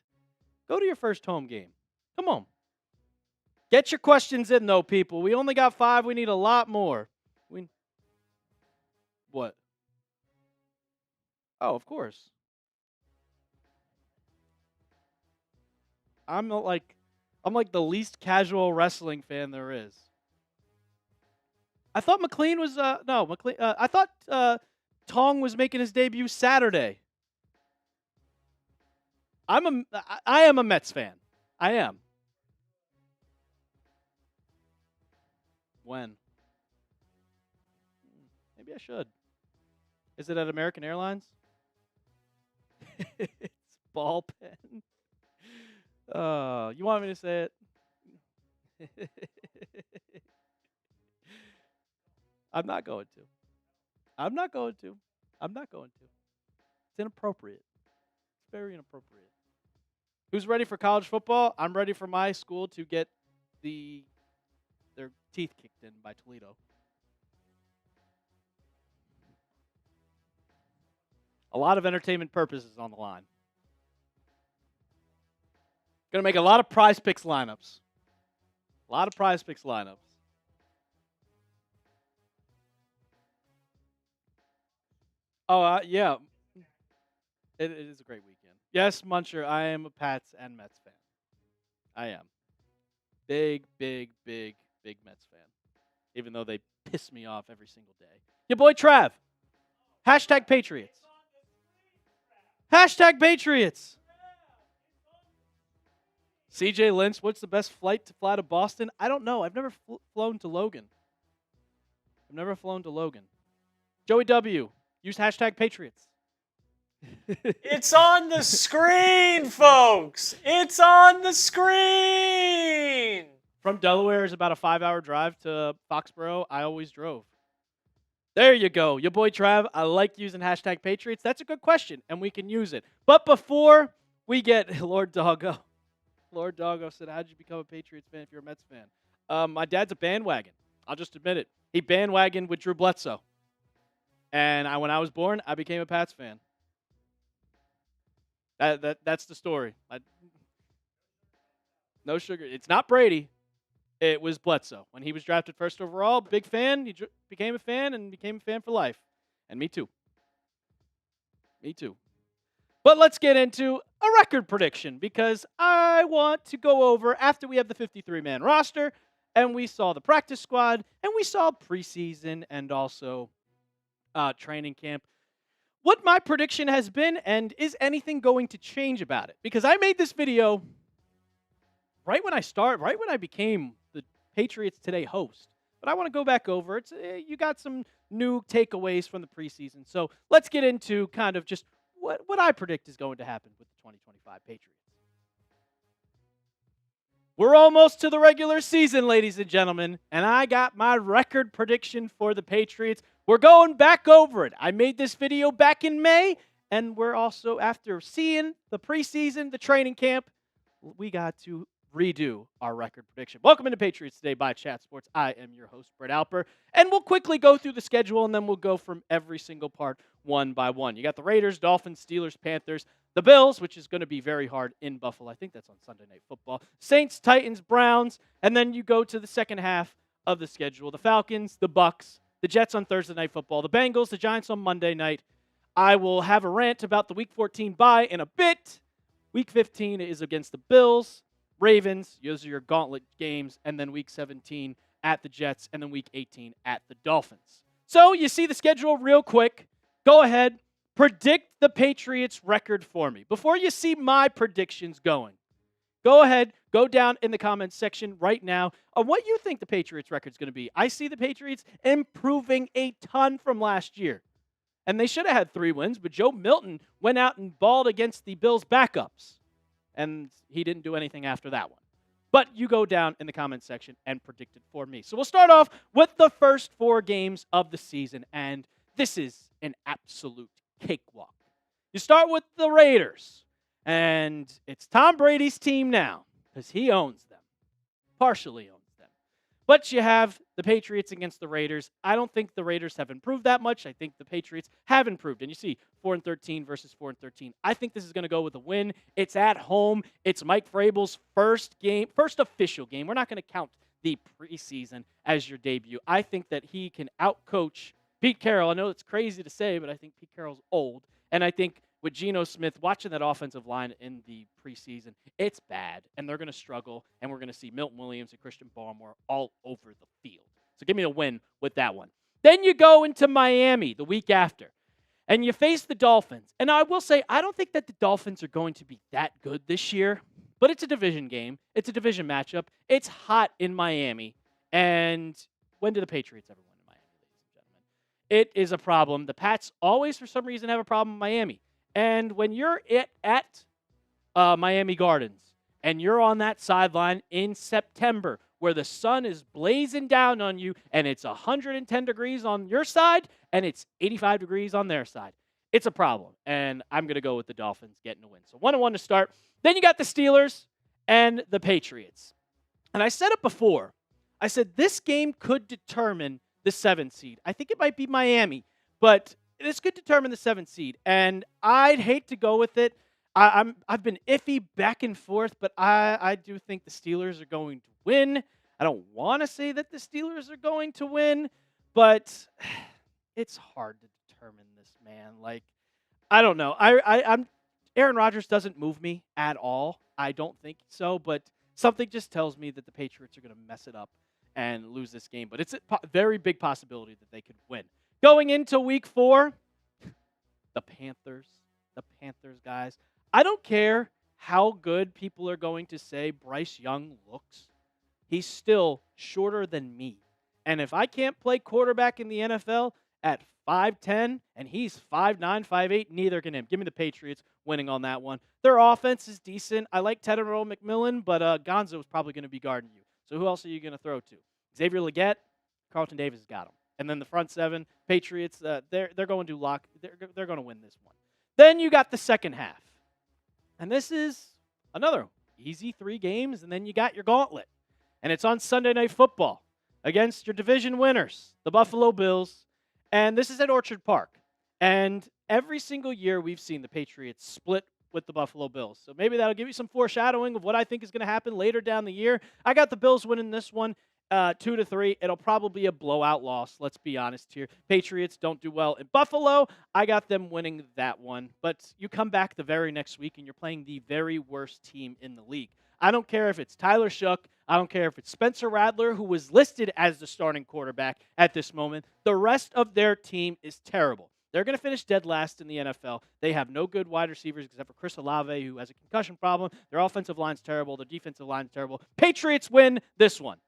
Go to your first home game. Come on. Get your questions in, though, people. We only got 5. We need a lot more. What? Oh, of course. I'm not like, I'm like the least casual wrestling fan there is. I thought McLean was no McLean. I thought Tong was making his debut Saturday. I am a Mets fan. I am. When? Maybe I should. Is it at American Airlines? It's ball pen. You want me to say it? I'm not going to. I'm not going to. I'm not going to. It's inappropriate. It's very inappropriate. Who's ready for college football? I'm ready for my school to get their teeth kicked in by Toledo. A lot of entertainment purposes on the line. Going to make a lot of prize picks lineups. A lot of prize picks lineups. Oh, yeah. It is a great weekend. Yes, Muncher, I am a Pats and Mets fan. I am. Big Mets fan. Even though they piss me off every single day. Your boy Trav. Hashtag Patriots. Hashtag Patriots. CJ Lynch, what's the best flight to fly to Boston? I don't know. I've never flown to Logan. Joey W. Use hashtag Patriots. It's on the screen, folks. It's on the screen. From Delaware is about a 5-hour drive to Foxborough. I always drove. There you go. Your boy Trav, I like using hashtag Patriots. That's a good question, and we can use it. But before we get Lord Doggo said, how'd you become a Patriots fan if you're a Mets fan? My dad's a bandwagon. I'll just admit it. He bandwagoned with Drew Bledsoe. And when I was born, I became a Pats fan. That's the story. No sugar. It's not Brady. It was Bledsoe. When he was drafted first overall, big fan. He became a fan and became a fan for life. And me too. But let's get into a record prediction because I want to go over, after we have the 53-man roster, and we saw the practice squad, and we saw preseason and also training camp, what my prediction has been, and is anything going to change about it? Because I made this video right when I became the Patriots Today host. But I want to go back over it. You got some new takeaways from the preseason. So let's get into kind of just what I predict is going to happen with the 2025 Patriots. We're almost to the regular season, ladies and gentlemen, and I got my record prediction for the Patriots. We're going back over it. I made this video back in May, and we're also, after seeing the preseason, the training camp, we got to redo our record prediction. Welcome into Patriots Today by Chat Sports. I am your host, Brett Alper, and we'll quickly go through the schedule, and then we'll go from every single part one by one. You got the Raiders, Dolphins, Steelers, Panthers, the Bills, which is going to be very hard in Buffalo. I think that's on Sunday Night Football. Saints, Titans, Browns, and then you go to the second half of the schedule. The Falcons, the Bucks, the Jets on Thursday Night Football, the Bengals, the Giants on Monday night. I will have a rant about the Week 14 bye in a bit. Week 15 is against the Bills, Ravens. Those are your gauntlet games. And then Week 17 at the Jets, and then Week 18 at the Dolphins. So you see the schedule real quick. Go ahead. Predict the Patriots record for me. Before you see my predictions going, go ahead, go down in the comments section right now on what you think the Patriots record is going to be. I see the Patriots improving a ton from last year. And they should have had 3 wins, but Joe Milton went out and balled against the Bills' backups. And he didn't do anything after that one. But you go down in the comments section and predict it for me. So we'll start off with the first 4 games of the season. And this is an absolute cakewalk. You start with the Raiders. And it's Tom Brady's team now because he owns them. Partially owns them. But you have the Patriots against the Raiders. I don't think the Raiders have improved that much. I think the Patriots have improved. And you see 4-13 versus 4-13. I think this is going to go with a win. It's at home. It's Mike Vrabel's first official game. We're not going to count the preseason as your debut. I think that he can outcoach Pete Carroll. I know it's crazy to say, but I think Pete Carroll's old. And I think with Geno Smith, watching that offensive line in the preseason, it's bad, and they're going to struggle, and we're going to see Milton Williams and Christian Barmore all over the field. So give me a win with that one. Then you go into Miami the week after, and you face the Dolphins. And I will say, I don't think that the Dolphins are going to be that good this year, but it's a division game. It's a division matchup. It's hot in Miami. And when do the Patriots ever win in Miami, ladies and gentlemen? It is a problem. The Pats always, for some reason, have a problem in Miami. And when you're at Miami Gardens and you're on that sideline in September where the sun is blazing down on you and it's 110 degrees on your side and it's 85 degrees on their side, it's a problem. And I'm going to go with the Dolphins getting a win. So 1-1 to start. Then you got the Steelers and the Patriots. And I said it before. I said this game could determine the 7th seed. I think it might be Miami, but this could determine the 7th seed. And I'd hate to go with it. I've been iffy back and forth, but I do think the Steelers are going to win. I don't want to say that the Steelers are going to win, but it's hard to determine this, man. Like, I don't know. I'm Aaron Rodgers doesn't move me at all. I don't think so, but something just tells me that the Patriots are going to mess it up and lose this game. But it's a very big possibility that they could win. Going into week 4, the Panthers, guys. I don't care how good people are going to say Bryce Young looks. He's still shorter than me. And if I can't play quarterback in the NFL at 5'10", and he's 5'9", 5'8", neither can him. Give me the Patriots winning on that one. Their offense is decent. I like Tedero McMillan, but Gonzo is probably going to be guarding you. So who else are you going to throw to? Xavier Legette, Carlton Davis has got him. And then the front 7, Patriots, they're going to lock. They're going to win this one. Then you got the second half. And this is another easy 3 games, and then you got your gauntlet. And it's on Sunday Night Football against your division winners, the Buffalo Bills. And this is at Orchard Park. And every single year we've seen the Patriots split with the Buffalo Bills. So maybe that'll give you some foreshadowing of what I think is going to happen later down the year. I got the Bills winning this one 2-3. It'll probably be a blowout loss, let's be honest here. Patriots don't do well in Buffalo. I got them winning that one. But you come back the very next week and you're playing the very worst team in the league. I don't care if it's Tyler Shook. I don't care if it's Spencer Rattler, who was listed as the starting quarterback at this moment. The rest of their team is terrible. They're going to finish dead last in the NFL. They have no good wide receivers except for Chris Olave, who has a concussion problem. Their offensive line's terrible. Their defensive line's terrible. Patriots win this one.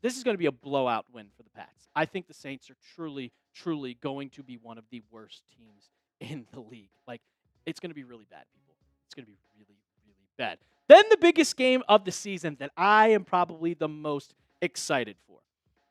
This is going to be a blowout win for the Pats. I think the Saints are truly, truly going to be one of the worst teams in the league. Like, it's going to be really bad, people. It's going to be really, really bad. Then the biggest game of the season that I am probably the most excited for.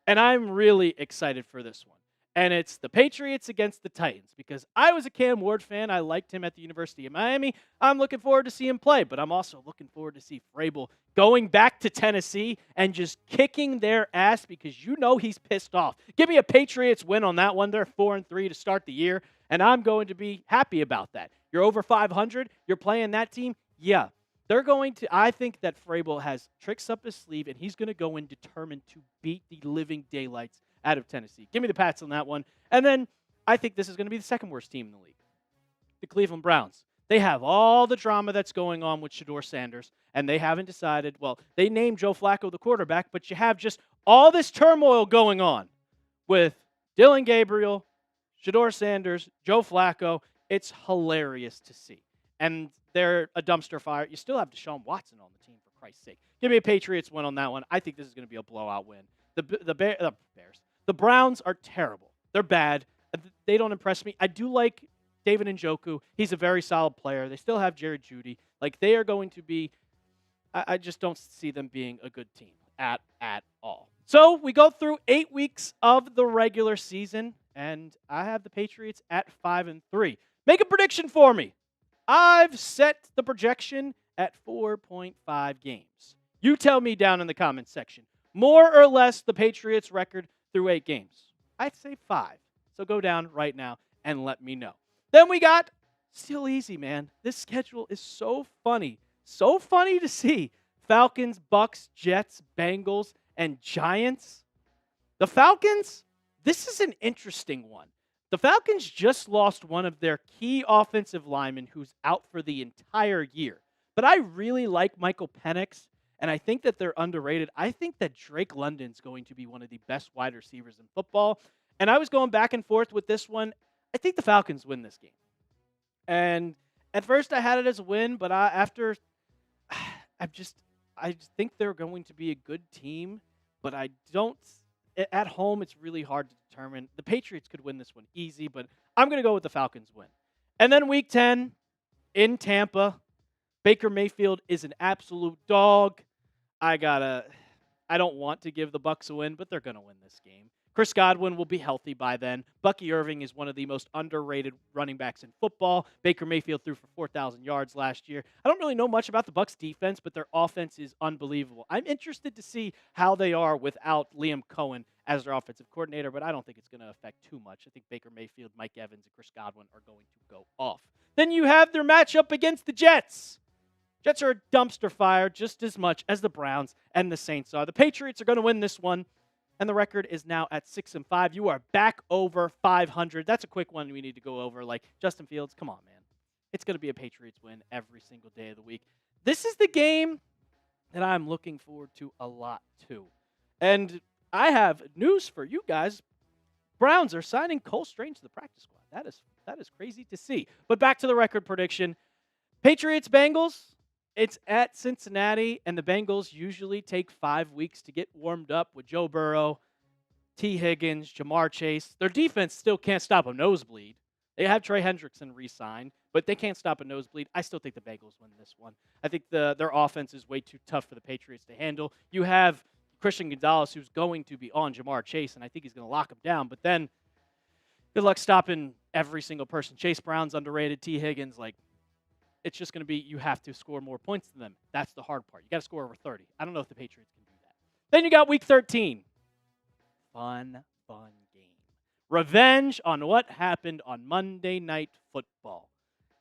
And I'm really excited for this one. And it's the Patriots against the Titans, because I was a Cam Ward fan. I liked him at the University of Miami. I'm looking forward to see him play, but I'm also looking forward to see Vrabel going back to Tennessee and just kicking their ass, because you know he's pissed off. Give me a Patriots win on that one. They're 4-3 to start the year, and I'm going to be happy about that. You're over 500. You're playing that team. Yeah. They're going to, I think that Vrabel has tricks up his sleeve, and he's going to go in determined to beat the living daylights out of Tennessee. Give me the Pats on that one. And then I think this is going to be the second worst team in the league, the Cleveland Browns. They have all the drama that's going on with Shedeur Sanders, and they haven't decided. Well, they named Joe Flacco the quarterback, but you have just all this turmoil going on with Dylan Gabriel, Shedeur Sanders, Joe Flacco. It's hilarious to see. And they're a dumpster fire. You still have Deshaun Watson on the team, for Christ's sake. Give me a Patriots win on that one. I think this is going to be a blowout win. The Bears. The Browns are terrible. They're bad. They don't impress me. I do like David Njoku. He's a very solid player. They still have Jerry Jeudy. Like, they are going to be, I just don't see them being a good team at all. So we go through 8 weeks of the regular season, and I have the Patriots at 5-3. Make a prediction for me. I've set the projection at 4.5 games. You tell me down in the comments section. More or less the Patriots' record through 8 games. I'd say 5. So go down right now and let me know. Then we got, still easy, man. This schedule is so funny. So funny to see. Falcons, Bucks, Jets, Bengals, and Giants. The Falcons, this is an interesting one. The Falcons just lost one of their key offensive linemen who's out for the entire year. But I really like Michael Penix, and I think that they're underrated. I think that Drake London's going to be one of the best wide receivers in football. And I was going back and forth with this one. I think the Falcons win this game. And at first I had it as a win, but after I just think they're going to be a good team, but I don't. At home, it's really hard to determine. The Patriots could win this one easy, but I'm going to go with the Falcons win. And then week 10 in Tampa, Baker Mayfield is an absolute dog. I don't want to give the Bucs a win, but they're going to win this game. Chris Godwin will be healthy by then. Bucky Irving is one of the most underrated running backs in football. Baker Mayfield threw for 4,000 yards last year. I don't really know much about the Bucs defense, but their offense is unbelievable. I'm interested to see how they are without Liam Cohen as their offensive coordinator, but I don't think it's going to affect too much. I think Baker Mayfield, Mike Evans, and Chris Godwin are going to go off. Then you have their matchup against the Jets. Jets are a dumpster fire just as much as the Browns and the Saints are. The Patriots are going to win this one. And the record is now at 6-5. You are back over 500. That's a quick one we need to go over. Like, Justin Fields, come on, man. It's going to be a Patriots win every single day of the week. This is the game that I'm looking forward to a lot, too. And I have news for you guys. Browns are signing Cole Strange to the practice squad. That is crazy to see. But back to the record prediction. Patriots-Bengals. It's at Cincinnati, and the Bengals usually take 5 weeks to get warmed up with Joe Burrow, T. Higgins, Jamar Chase. Their defense still can't stop a nosebleed. They have Trey Hendrickson re-signed, but they can't stop a nosebleed. I still think the Bengals win this one. I think their offense is way too tough for the Patriots to handle. You have Christian Gonzalez, who's going to be on Jamar Chase, and I think he's going to lock him down. But then, good luck stopping every single person. Chase Brown's underrated. T. Higgins, it's just going to be you have to score more points than them. That's the hard part. You got to score over 30. I don't know if the Patriots can do that. Then you got Week 13. Fun game. Revenge on what happened on Monday Night Football.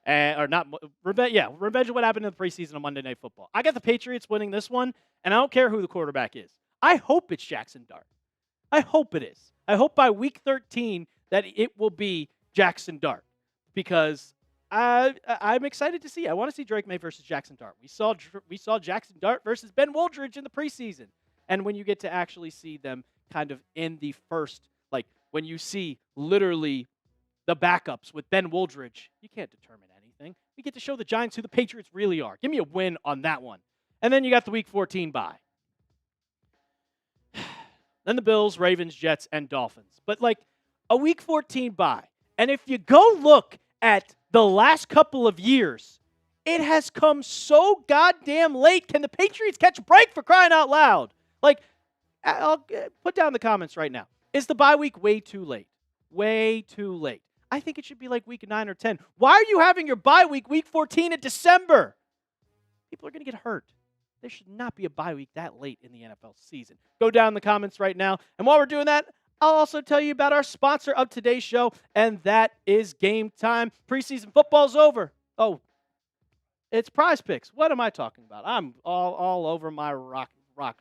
Revenge on what happened in the preseason on Monday Night Football. I got the Patriots winning this one, and I don't care who the quarterback is. I hope it's Jackson Dart. I hope it is. I hope by Week 13 that it will be Jackson Dart because I'm excited to see. I want to see Drake May versus Jackson Dart. We saw Jackson Dart versus Ben Woldridge in the preseason. And when you get to actually see them kind of in the first, when you see literally the backups with Ben Woldridge, you can't determine anything. We get to show the Giants who the Patriots really are. Give me a win on that one. And then you got the Week 14 bye. Then the Bills, Ravens, Jets, and Dolphins. But a Week 14 bye. And if you go look at the last couple of years, it has come so goddamn late. Can the Patriots catch a break for crying out loud? I'll put down in the comments right now. Is the bye week way too late? Way too late. I think it should be week 9 or 10. Why are you having your bye week 14 in December? People are going to get hurt. There should not be a bye week that late in the NFL season. Go down in the comments right now. And while we're doing that, I'll also tell you about our sponsor of today's show, and that is Game Time. Preseason football's over. Oh, it's Prize Picks. What am I talking about? I'm all over my rock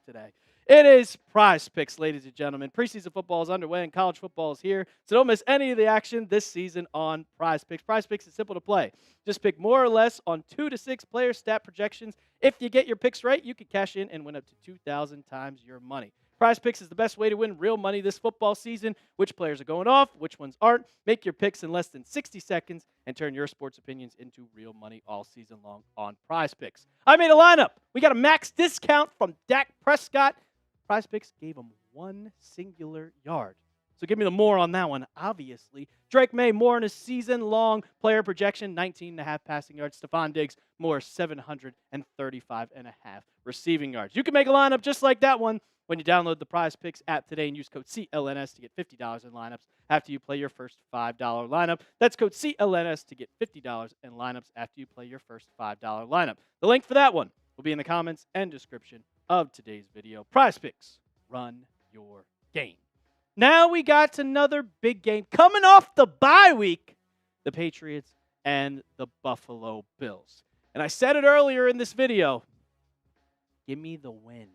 today. It is Prize Picks, ladies and gentlemen. Preseason football is underway, and college football is here. So don't miss any of the action this season on Prize Picks. Prize Picks is simple to play. Just pick more or less on 2 to 6 player stat projections. If you get your picks right, you can cash in and win up to 2,000 times your money. Prize Picks is the best way to win real money this football season. Which players are going off, which ones aren't. Make your picks in less than 60 seconds and turn your sports opinions into real money all season long on Prize Picks. I made a lineup. We got a max discount from Dak Prescott. Prize Picks gave him 1 singular yard. So give me the more on that one, obviously. Drake May, more in a season-long player projection, 19.5 passing yards. Stefon Diggs, more 735.5 receiving yards. You can make a lineup just like that one when you download the Prize Picks app today and use code CLNS to get $50 in lineups after you play your first $5 lineup. That's code CLNS to get $50 in lineups after you play your first $5 lineup. The link for that one will be in the comments and description of today's video. Prize Picks, run your game. Now we got another big game coming off the bye week, the Patriots and the Buffalo Bills. And I said it earlier in this video, give me the win.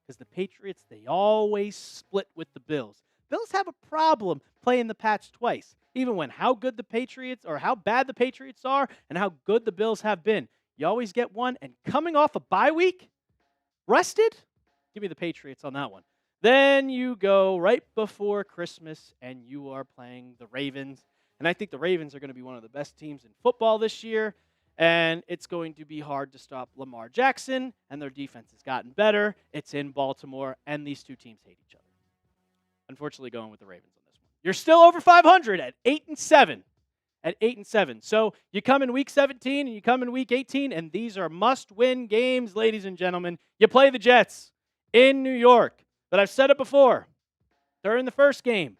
Because the Patriots, they always split with the Bills. Bills have a problem playing the Pats twice. even when how good the Patriots or how bad the Patriots are and how good the Bills have been. You always get one, and coming off a bye week, rested, give me the Patriots on that one. Then you go right before Christmas, and you are playing the Ravens. And I think the Ravens are going to be one of the best teams in football this year. And it's going to be hard to stop Lamar Jackson, and their defense has gotten better. It's in Baltimore, and these two teams hate each other. Unfortunately, going with the Ravens on this one. You're still over 500 at 8-7. At 8-7. So you come in week 17 and you come in week 18, and these are must-win games, ladies and gentlemen. You play the Jets in New York. But I've said it before. They're in the first game.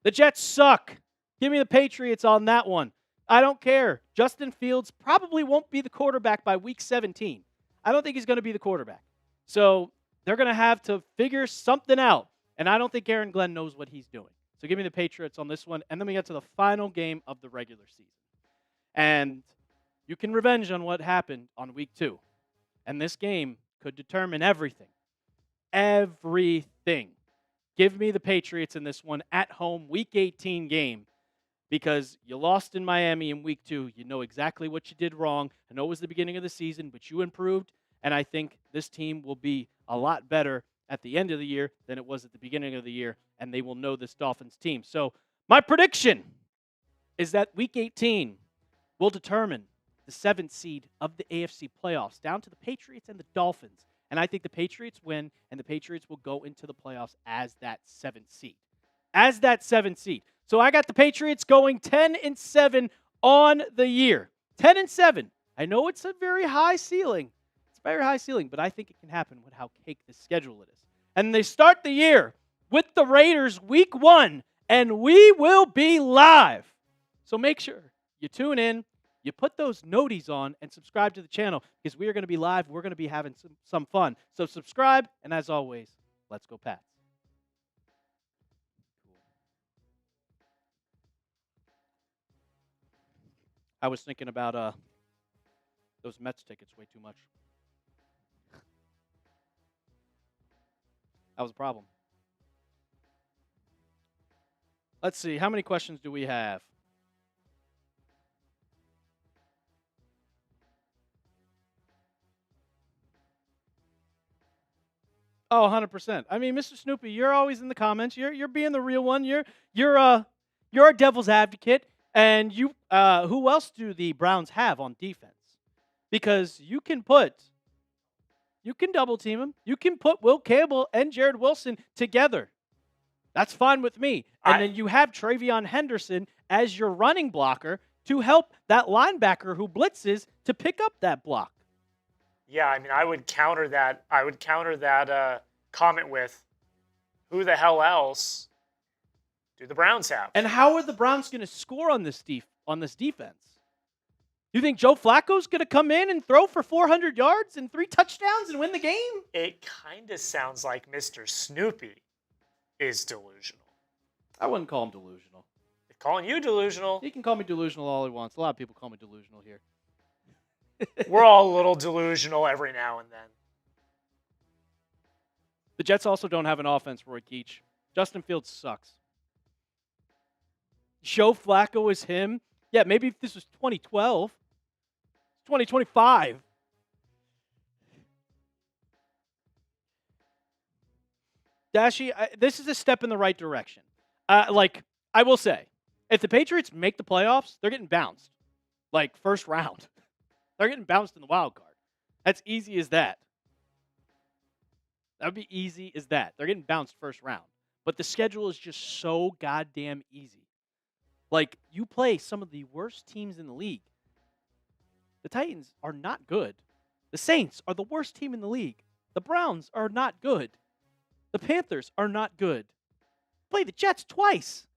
The Jets suck. Give me the Patriots on that one. I don't care. Justin Fields probably won't be the quarterback by week 17. I don't think he's going to be the quarterback. So they're going to have to figure something out. And I don't think Aaron Glenn knows what he's doing. So give me the Patriots on this one. And then we get to the final game of the regular season. And you can revenge on what happened on week 2. And this game could determine everything. Everything. Give me the Patriots in this one at home, week 18 game. Because you lost in Miami in week 2. You know exactly what you did wrong. I know it was the beginning of the season, but you improved. And I think this team will be a lot better at the end of the year than it was at the beginning of the year. And they will know this Dolphins team. So my prediction is that week 18 will determine the 7th seed of the AFC playoffs, down to the Patriots and the Dolphins. And I think the Patriots win, and the Patriots will go into the playoffs as that 7th seed. As that 7th seed. So I got the Patriots going 10-7 on the year. 10-7. I know it's a very high ceiling. It's a very high ceiling, but I think it can happen with how cake the schedule it is. And they start the year with the Raiders week 1, and we will be live. So make sure you tune in, you put those noties on, and subscribe to the channel because we are going to be live. We're going to be having some fun. So subscribe, and as always, let's go Pats. I was thinking about those Mets tickets way too much. That was a problem. Let's see. How many questions do we have? Oh, 100%. I mean, Mr. Snoopy, you're always in the comments. You're being the real one. You're a devil's advocate. And who else do the Browns have on defense? Because you can double team them. You can put Will Campbell and Jared Wilson together. That's fine with me. And then you have TreVeyon Henderson as your running blocker to help that linebacker who blitzes to pick up that block. Yeah, I mean, I would counter that comment with, who the hell else do the Browns have? And how are the Browns going to score on this defense? You think Joe Flacco's going to come in and throw for 400 yards and 3 touchdowns and win the game? It kind of sounds like Mr. Snoopy is delusional. I wouldn't call him delusional. They're calling you delusional. He can call me delusional all he wants. A lot of people call me delusional here. We're all a little delusional every now and then. The Jets also don't have an offense, Roy Keach. Justin Fields sucks. Joe Flacco is him. Yeah, maybe if this was 2012. 2025. Dashy, this is a step in the right direction. I will say, if the Patriots make the playoffs, they're getting bounced. Like, first round. They're getting bounced in the wild card. That's easy as that. That would be easy as that. They're getting bounced first round. But the schedule is just so goddamn easy. Like, you play some of the worst teams in the league. The Titans are not good. The Saints are the worst team in the league. The Browns are not good. The Panthers are not good. Play the Jets twice.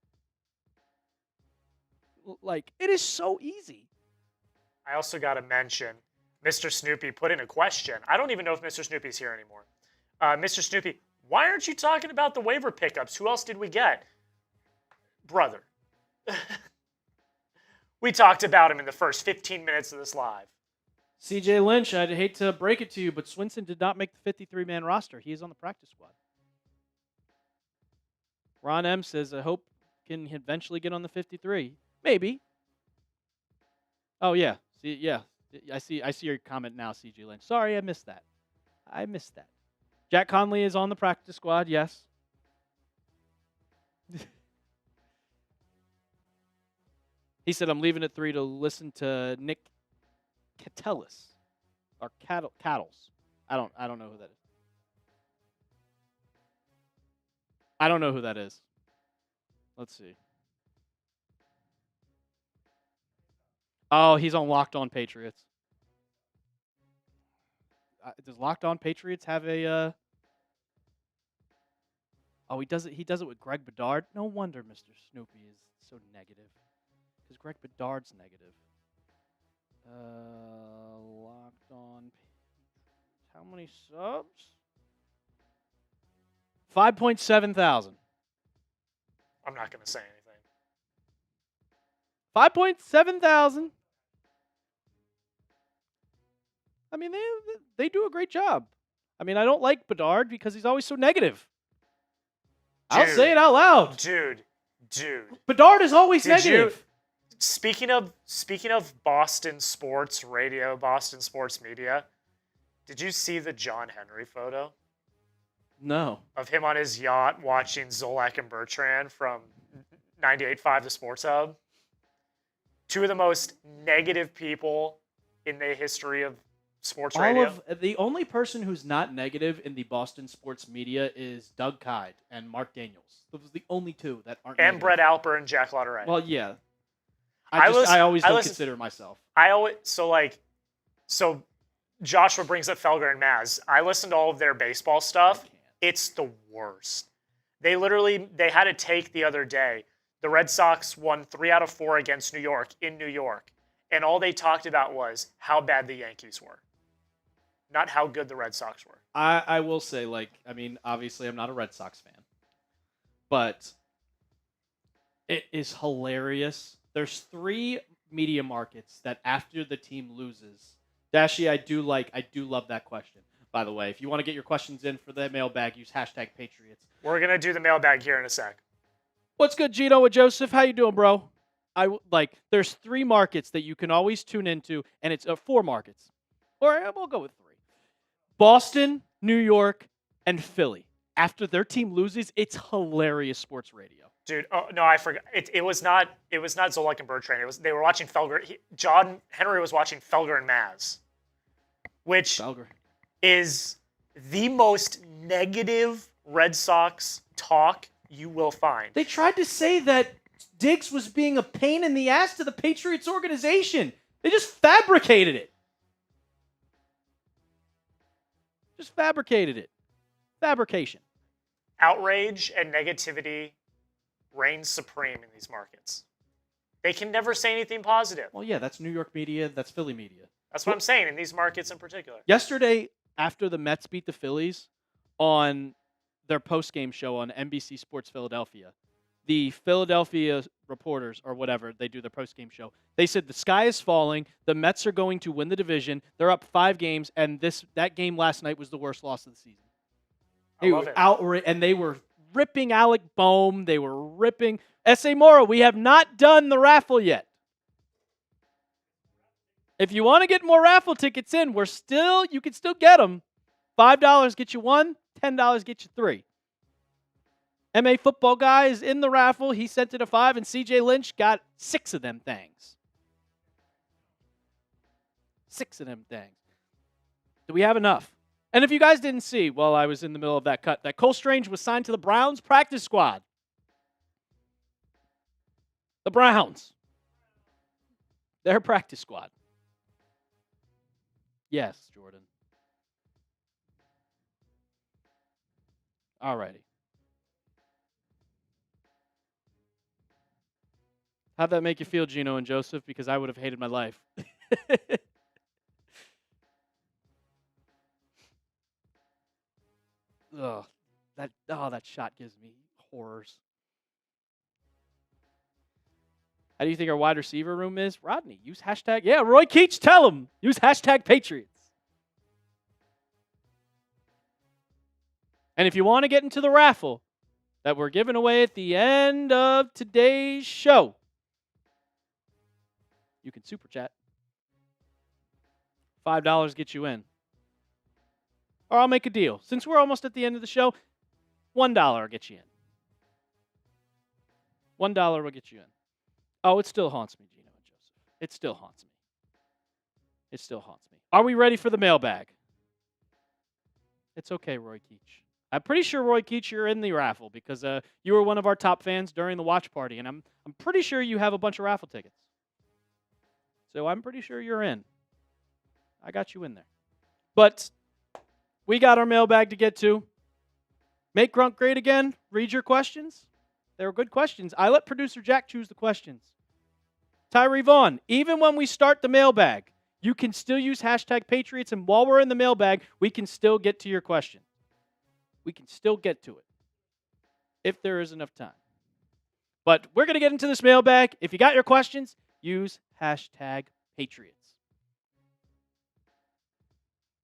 Like, it is so easy. I also got to mention, Mr. Snoopy put in a question. I don't even know if Mr. Snoopy's here anymore. Mr. Snoopy, why aren't you talking about the waiver pickups? Who else did we get? Brother. We talked about him in the first 15 minutes of this live. CJ Lynch, I'd hate to break it to you, but Swinson did not make the 53-man roster. He is on the practice squad. Ron M says, I hope can eventually get on the 53. Maybe. Oh, yeah. See, yeah. I see your comment now, CG Lynch. Sorry, I missed that. Jack Conley is on the practice squad, yes. He said, I'm leaving at 3 to listen to Nick Catellis. Or Cattles. I don't know who that is. I don't know who that is. Let's see. Oh, he's on Locked On Patriots. Does Locked On Patriots have a? Oh, he does it. He does it with Greg Bedard. No wonder Mr. Snoopy is so negative, because Greg Bedard's negative. Locked On. How many subs? 5.7 thousand. I'm not going to say anything. 5.7 thousand. I mean, they do a great job. I mean, I don't like Bedard because he's always so negative. I'll say it out loud. Dude. Bedard is always negative. Speaking of Boston sports radio, Boston sports media, did you see the John Henry photo? No. Of him on his yacht watching Zolak and Bertrand from 98.5 The Sports Hub? Two of the most negative people in the history of sports radio. The only person who's not negative in the Boston sports media is Doug Kyde and Mark Daniels. Those are the only two that aren't and negative. Brett Alper and Jack Lotteray. Well, yeah. I always don't consider myself. So Joshua brings up Felger and Maz. I listened to all of their baseball stuff. It's the worst. They had a take the other day. The Red Sox won 3 out of 4 against New York in New York. And all they talked about was how bad the Yankees were. Not how good the Red Sox were. I will say, obviously I'm not a Red Sox fan. But it is hilarious. There's 3 media markets that after the team loses. Dashi, I do love that question. By the way, if you want to get your questions in for the mailbag, use #Patriots. We're going to do the mailbag here in a sec. What's good, Gino with Joseph? How you doing, bro? There's 3 markets that you can always tune into, and it's 4 markets. Or we'll go with 3. Boston, New York, and Philly. After their team loses, it's hilarious sports radio. Dude, oh, no, I forgot. It was not Zolak and Bertrand. They were watching Felger. John Henry was watching Felger and Maz, which is the most negative Red Sox talk you will find. They tried to say that Diggs was being a pain in the ass to the Patriots organization. They just fabricated it. Fabrication. Outrage and negativity reigns supreme in these markets. They can never say anything positive. Well, yeah, that's New York media. That's Philly media. That's what I'm saying in these markets in particular. Yesterday, after the Mets beat the Phillies on their post-game show on NBC Sports Philadelphia, the Philadelphia reporters, or whatever, they do their post-game show, they said the sky is falling, the Mets are going to win the division, they're up 5 games, and that game last night was the worst loss of the season. I love it. And they were ripping Alec Boehm, they were ripping S.A. Mora. We have not done the raffle yet. If you want to get more raffle tickets in, you can still get them. $5 get you 1, $10 get you 3. MA Football Guy is in the raffle. He sent it a 5, and CJ Lynch got 6 of them things. 6 of them things. Do we have enough? And if you guys didn't see, while I was in the middle of that cut, that Cole Strange was signed to the Browns practice squad. The Browns. Their practice squad. Yes, Jordan. Alrighty. How'd that make you feel, Gino and Joseph? Because I would have hated my life. Ugh. That shot gives me horrors. How do you think our wide receiver room is? Rodney, use #. Yeah, Roy Keach, tell him. Use #Patriots. And if you want to get into the raffle, that we're giving away at the end of today's show. You can super chat. $5 gets you in. Or I'll make a deal. Since we're almost at the end of the show, $1 will get you in. $1 will get you in. Oh, it still haunts me, Gino and Joseph. It still haunts me. It still haunts me. Are we ready for the mailbag? It's okay, Roy Keach. I'm pretty sure, Roy Keach, you're in the raffle because you were one of our top fans during the watch party, and I'm pretty sure you have a bunch of raffle tickets. So I'm pretty sure you're in. I got you in there. But we got our mailbag to get to. Make Grunk great again. Read your questions. They were good questions. I let producer Jack choose the questions. Tyree Vaughn, even when we start the mailbag, you can still use hashtag Patriots, and while we're in the mailbag, we can still get to your question. We can still get to it if there is enough time. But we're going to get into this mailbag. If you got your questions, use hashtag Patriots.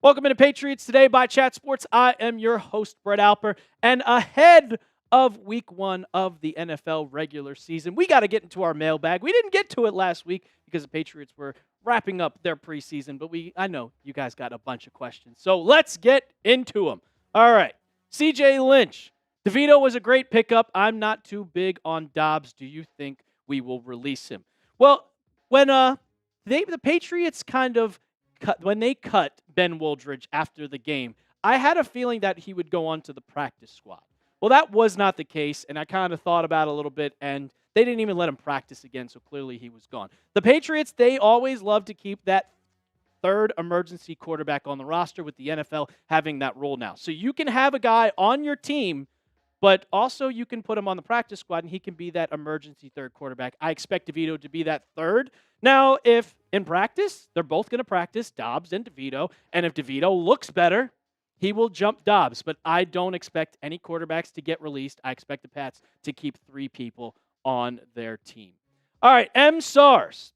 Welcome into Patriots Today by Chat Sports. I am your host, Brett Alper, and ahead of week 1 of the NFL regular season, we got to get into our mailbag. We didn't get to it last week because the Patriots were wrapping up their preseason, but I know you guys got a bunch of questions. So let's get into them. All right. CJ Lynch. DeVito was a great pickup. I'm not too big on Dobbs. Do you think we will release him? Well, when the Patriots kind of when they cut Ben Woldridge after the game, I had a feeling that he would go on to the practice squad. Well, that was not the case, and I kind of thought about it a little bit, and they didn't even let him practice again, so clearly he was gone. The Patriots, they always love to keep that third emergency quarterback on the roster, with the NFL having that rule now. So you can have a guy on your team, but also you can put him on the practice squad, and he can be that emergency third quarterback. I expect DeVito to be that third. Now, if in practice, they're both going to practice, Dobbs and DeVito, and if DeVito looks better, he will jump Dobbs. But I don't expect any quarterbacks to get released. I expect the Pats to keep 3 people on their team. All right, M. SARS.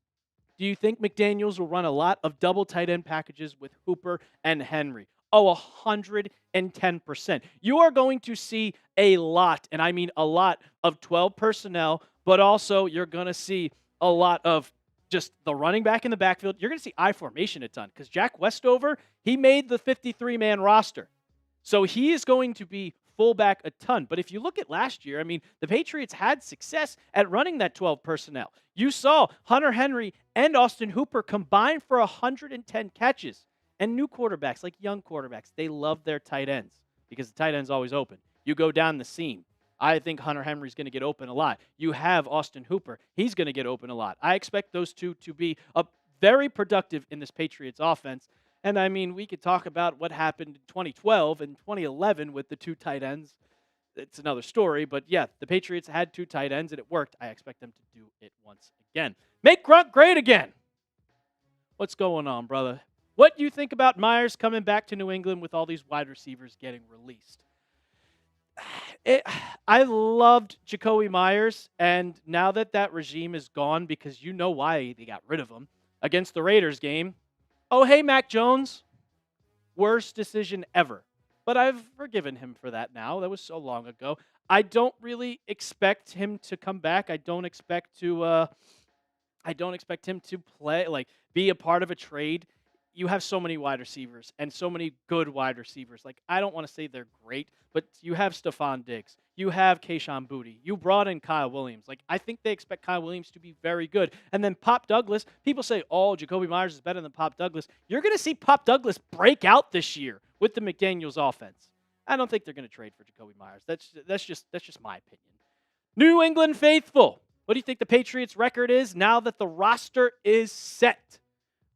Do you think McDaniels will run a lot of double tight end packages with Hooper and Henry? Oh, 110%. You are going to see a lot, and I mean a lot, of 12 personnel, but also you're going to see a lot of just the running back in the backfield. You're going to see I formation a ton because Jack Westover, he made the 53-man roster. So he is going to be fullback a ton. But if you look at last year, I mean, the Patriots had success at running that 12 personnel. You saw Hunter Henry and Austin Hooper combined for 110 catches. And new quarterbacks, like young quarterbacks, they love their tight ends because the tight end's always open. You go down the seam. I think Hunter Henry's going to get open a lot. You have Austin Hooper. He's going to get open a lot. I expect those two to be very productive in this Patriots offense. And, I mean, we could talk about what happened in 2012 and 2011 with the 2 tight ends. It's another story. But, yeah, the Patriots had 2 tight ends, and it worked. I expect them to do it once again. Make Grunt great again. What's going on, brother? What do you think about Myers coming back to New England with all these wide receivers getting released? I loved Jacoby Myers, and now that regime is gone, because you know why they got rid of him, against the Raiders game, oh, hey, Mac Jones, worst decision ever. But I've forgiven him for that now. That was so long ago. I don't really expect him to come back. I don't expect him to play, be a part of a trade. You have so many wide receivers and so many good wide receivers. I don't want to say they're great, but you have Stefon Diggs. You have Kayshon Boutte. You brought in Kyle Williams. I think they expect Kyle Williams to be very good. And then Pop Douglas, people say, oh, Jacoby Myers is better than Pop Douglas. You're going to see Pop Douglas break out this year with the McDaniels offense. I don't think they're going to trade for Jacoby Myers. That's just my opinion. New England faithful. What do you think the Patriots' record is now that the roster is set?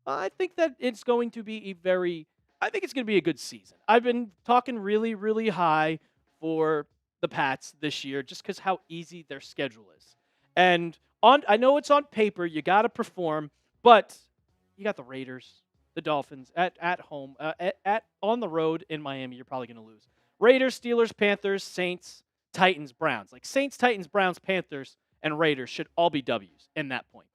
I think that it's going to be a good season. I've been talking really, really high for the Pats this year just because how easy their schedule is. And I know it's on paper, you got to perform, but you got the Raiders, the Dolphins at home, on the road in Miami, you're probably going to lose. Raiders, Steelers, Panthers, Saints, Titans, Browns. Saints, Titans, Browns, Panthers, and Raiders should all be W's in that point.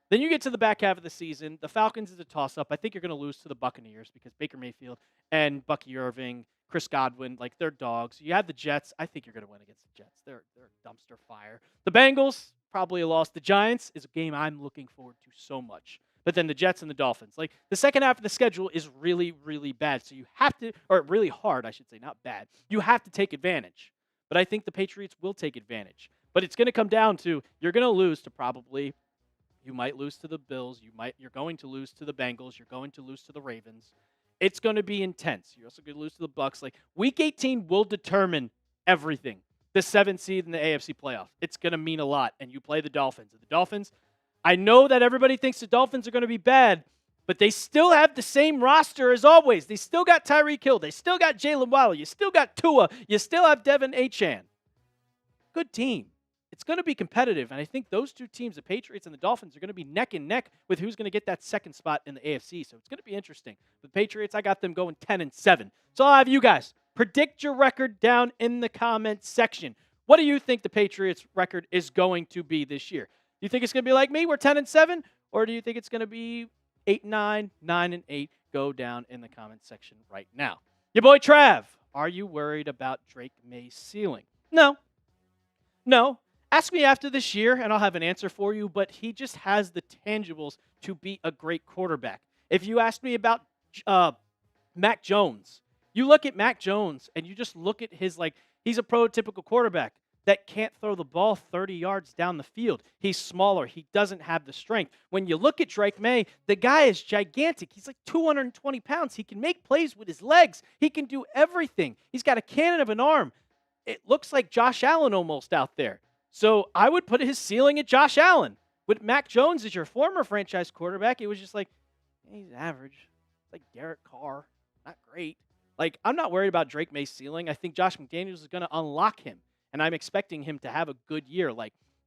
Then you get to the back half of the season. The Falcons is a toss-up. I think you're going to lose to the Buccaneers because Baker Mayfield and Bucky Irving Chris Godwin, like they're dogs. You have the Jets. I think you're going to win against the Jets. They're a dumpster fire. The Bengals, probably a loss. The Giants is a game I'm looking forward to so much. But then the Jets and the Dolphins. Like the second half of the schedule is really, really bad. So you have to, or really hard, I should say, not bad. You have to take advantage. But I think the Patriots will take advantage. But it's going to come down to you're going to lose to probably, you might lose to the Bills. You're going to lose to the Bengals. You're going to lose to the Ravens. It's going to be intense. You're also going to lose to the Bucks. Like Week 18 will determine everything. The 7th seed in the AFC playoffs. It's going to mean a lot. And you play the Dolphins. And the Dolphins, I know that everybody thinks the Dolphins are going to be bad, but they still have the same roster as always. They still got Tyreek Hill. They still got Jalen Waddle. You still got Tua. You still have Devin Achane. Good team. It's going to be competitive, and I think those two teams, the Patriots and the Dolphins, are going to be neck and neck with who's going to get that second spot in the AFC, so it's going to be interesting. The Patriots, I got them going 10-7. So I'll have you guys predict your record down in the comments section. What do you think the Patriots' record is going to be this year? Do you think it's going to be like me, we're 10-7, or do you think it's going to be 8-9, 9-8? Go down in the comments section right now. Your boy Trav, are you worried about Drake May's ceiling? No. Ask me after this year, and I'll have an answer for you, but he just has the tangibles to be a great quarterback. If you asked me about Mac Jones, you look at Mac Jones, and you just look at his, he's a prototypical quarterback that can't throw the ball 30 yards down the field. He's smaller. He doesn't have the strength. When you look at Drake May, the guy is gigantic. He's like 220 pounds. He can make plays with his legs. He can do everything. He's got a cannon of an arm. It looks like Josh Allen almost out there. So I would put his ceiling at Josh Allen. With Mac Jones as your former franchise quarterback, it was just like, he's average. It's like Derek Carr. Not great. I'm not worried about Drake May's ceiling. I think Josh McDaniels is going to unlock him. And I'm expecting him to have a good year,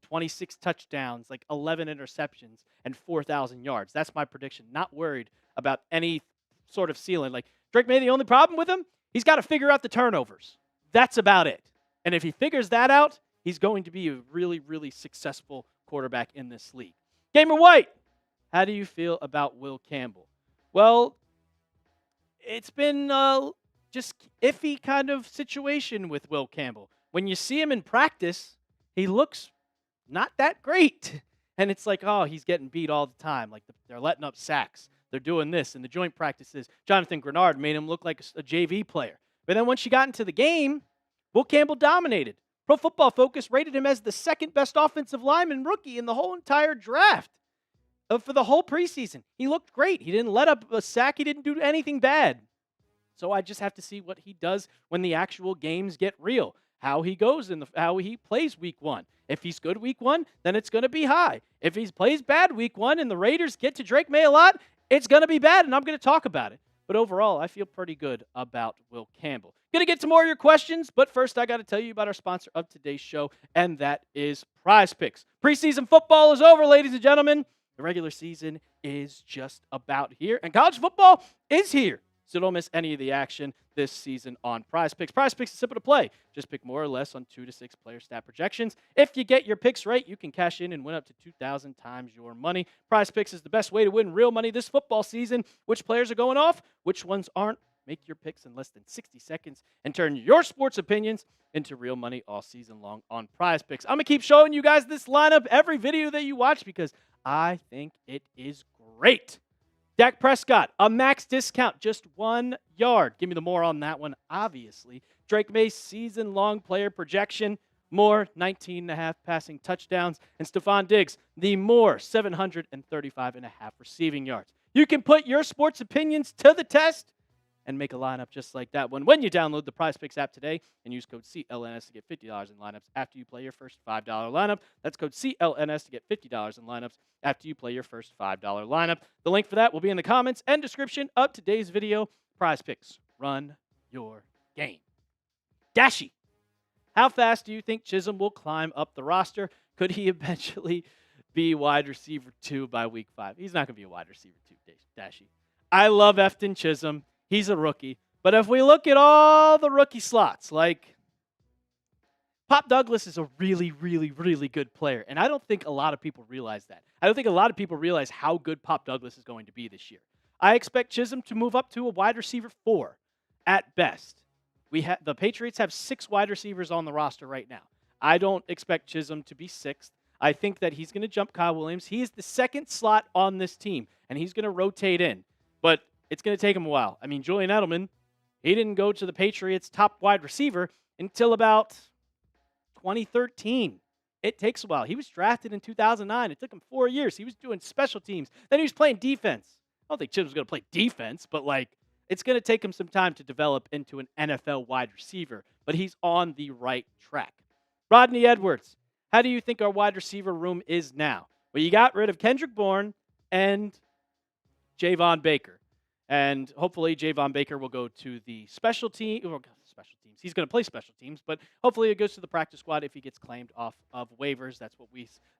26 touchdowns, 11 interceptions, and 4,000 yards. That's my prediction. Not worried about any sort of ceiling. Drake May, the only problem with him, he's got to figure out the turnovers. That's about it. And if he figures that out, he's going to be a really, really successful quarterback in this league. Gamer White, how do you feel about Will Campbell? Well, it's been just iffy kind of situation with Will Campbell. When you see him in practice, he looks not that great. And it's he's getting beat all the time. They're letting up sacks. They're doing this. In the joint practices, Jonathan Grenard made him look like a JV player. But then once you got into the game, Will Campbell dominated. Pro Football Focus rated him as the second best offensive lineman rookie in the whole entire draft for the whole preseason. He looked great. He didn't let up a sack. He didn't do anything bad. So I just have to see what he does when the actual games get real. How he goes how he plays week one. If he's good week one, then it's going to be high. If he plays bad week one and the Raiders get to Drake May a lot, it's going to be bad, and I'm going to talk about it. But overall, I feel pretty good about Will Campbell. Going to get to more of your questions, but first I got to tell you about our sponsor of today's show, and that is Prize Picks. Preseason football is over, ladies and gentlemen. The regular season is just about here, and college football is here. So don't miss any of the action this season on Prize Picks. Prize Picks is simple to play. Just pick more or less on 2 to 6 player stat projections. If you get your picks right, you can cash in and win up to 2,000 times your money. Prize Picks is the best way to win real money this football season. Which players are going off? Which ones aren't? Make your picks in less than 60 seconds and turn your sports opinions into real money all season long on Prize Picks. I'm going to keep showing you guys this lineup every video that you watch because I think it is great. Dak Prescott, a max discount, just 1 yard. Give me the more on that one, obviously. Drake May's season-long player projection, more 19.5 passing touchdowns. And Stefon Diggs, the more 735.5 receiving yards. You can put your sports opinions to the test and make a lineup just like that one when you download the Prize Picks app today and use code CLNS to get $50 in lineups after you play your first $5 lineup. That's code CLNS to get $50 in lineups after you play your first $5 lineup. The link for that will be in the comments and description of today's video. Prize Picks, run your game. Dashy, how fast do you think Chism will climb up the roster? Could he eventually be wide receiver 2 by week 5? He's not going to be a wide receiver 2, Dashy. I love Efton Chism. He's a rookie. But if we look at all the rookie slots, Pop Douglas is a really, really, really good player. And I don't think a lot of people realize that. I don't think a lot of people realize how good Pop Douglas is going to be this year. I expect Chism to move up to a wide receiver 4 at best. The Patriots have 6 wide receivers on the roster right now. I don't expect Chism to be 6th. I think that he's going to jump Kyle Williams. He is the 2nd slot on this team, and he's going to rotate in. But it's going to take him a while. I mean, Julian Edelman, he didn't go to the Patriots' top wide receiver until about 2013. It takes a while. He was drafted in 2009. It took him 4 years. He was doing special teams. Then he was playing defense. I don't think Chism's going to play defense, but it's going to take him some time to develop into an NFL wide receiver. But he's on the right track. Rodney Edwards, how do you think our wide receiver room is now? Well, you got rid of Kendrick Bourne and Javon Baker. And hopefully Javon Baker will go to the special teams. He's going to play special teams, but hopefully it goes to the practice squad if he gets claimed off of waivers. That's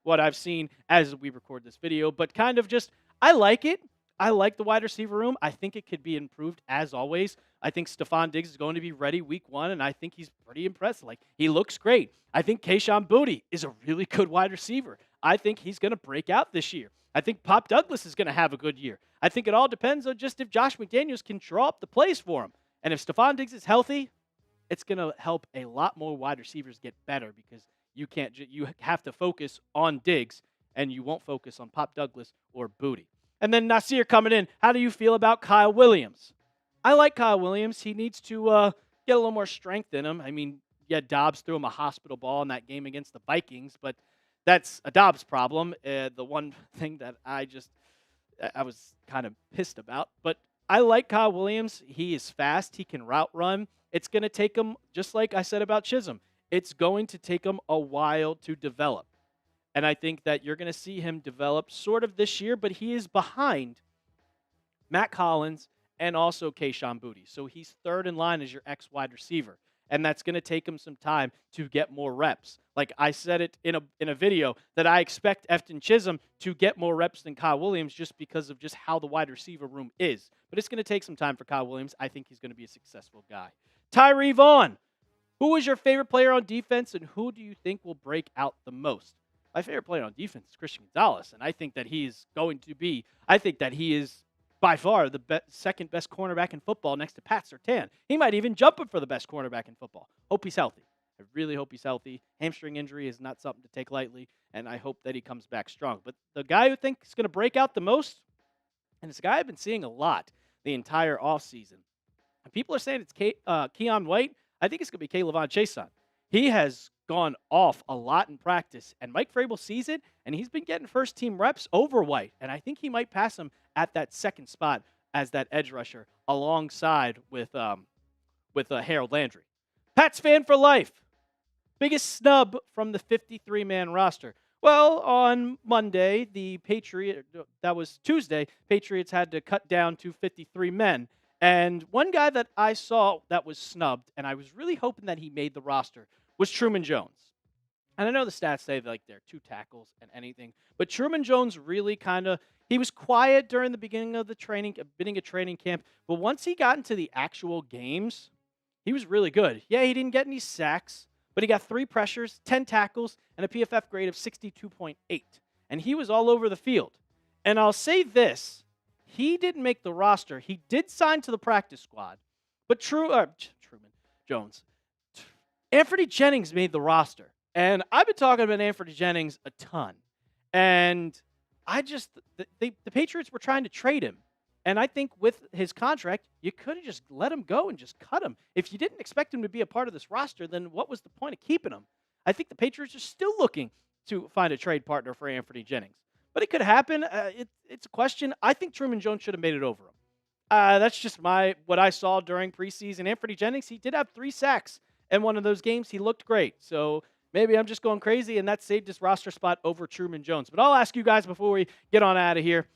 what I've seen as we record this video. But kind of just, I like it. I like the wide receiver room. I think it could be improved as always. I think Stefon Diggs is going to be ready week 1, and I think he's pretty impressive. He looks great. I think Kayshon Boutte is a really good wide receiver. I think he's going to break out this year. I think Pop Douglas is going to have a good year. I think it all depends on just if Josh McDaniels can draw up the plays for him. And if Stefon Diggs is healthy, it's going to help a lot more wide receivers get better because you have to focus on Diggs, and you won't focus on Pop Douglas or Boutte. And then Nasir coming in. How do you feel about Kyle Williams? I like Kyle Williams. He needs to get a little more strength in him. I mean, yeah, Dobbs threw him a hospital ball in that game against the Vikings, but that's a Dobbs problem. The one thing that I was kind of pissed about. But I like Kyle Williams. He is fast. He can route run. It's going to take him, just like I said about Chism, it's going to take him a while to develop. And I think that you're going to see him develop sort of this year, but he is behind Matt Collins and also Kayshon Boutte. So he's 3rd in line as your X wide receiver. And that's going to take him some time to get more reps. Like I said it in a video that I expect Efton Chism to get more reps than Kyle Williams just because of just how the wide receiver room is. But it's going to take some time for Kyle Williams. I think he's going to be a successful guy. Tyree Vaughn, who is your favorite player on defense and who do you think will break out the most? My favorite player on defense is Christian Gonzalez, and I think that he is by far the second best cornerback in football next to Pat Surtain. He might even jump him for the best cornerback in football. Hope he's healthy. I really hope he's healthy. Hamstring injury is not something to take lightly, and I hope that he comes back strong. But the guy who I think is going to break out the most, and it's a guy I've been seeing a lot the entire offseason, and people are saying it's Keon White. I think it's going to be K'Lavon Chaisson. He has gone off a lot in practice, and Mike Vrabel sees it, and he's been getting first-team reps over White, and I think he might pass him at that second spot as that edge rusher alongside with Harold Landry. Pats fan for life. Biggest snub from the 53-man roster. Well, on Monday, that was Tuesday, Patriots had to cut down to 53 men. And one guy that I saw that was snubbed, and I was really hoping that he made the roster, was Truman Jones. And I know the stats say they're 2 tackles and anything, but Truman Jones really he was quiet during the beginning of training camp, but once he got into the actual games, he was really good. Yeah, he didn't get any sacks, but he got 3 pressures, 10 tackles, and a PFF grade of 62.8. And he was all over the field. And I'll say this, he didn't make the roster. He did sign to the practice squad, but Truman Jones. Anthony Jennings made the roster. And I've been talking about Anthony Jennings a ton. And the Patriots were trying to trade him. And I think with his contract, you could have just let him go and just cut him. If you didn't expect him to be a part of this roster, then what was the point of keeping him? I think the Patriots are still looking to find a trade partner for Anthony Jennings. But it could happen. It's a question. I think Truman Jones should have made it over him. That's just what I saw during preseason. Anthony Jennings, he did have 3 sacks in one of those games. He looked great. So maybe I'm just going crazy, and that saved his roster spot over Truman Jones. But I'll ask you guys before we get on out of here.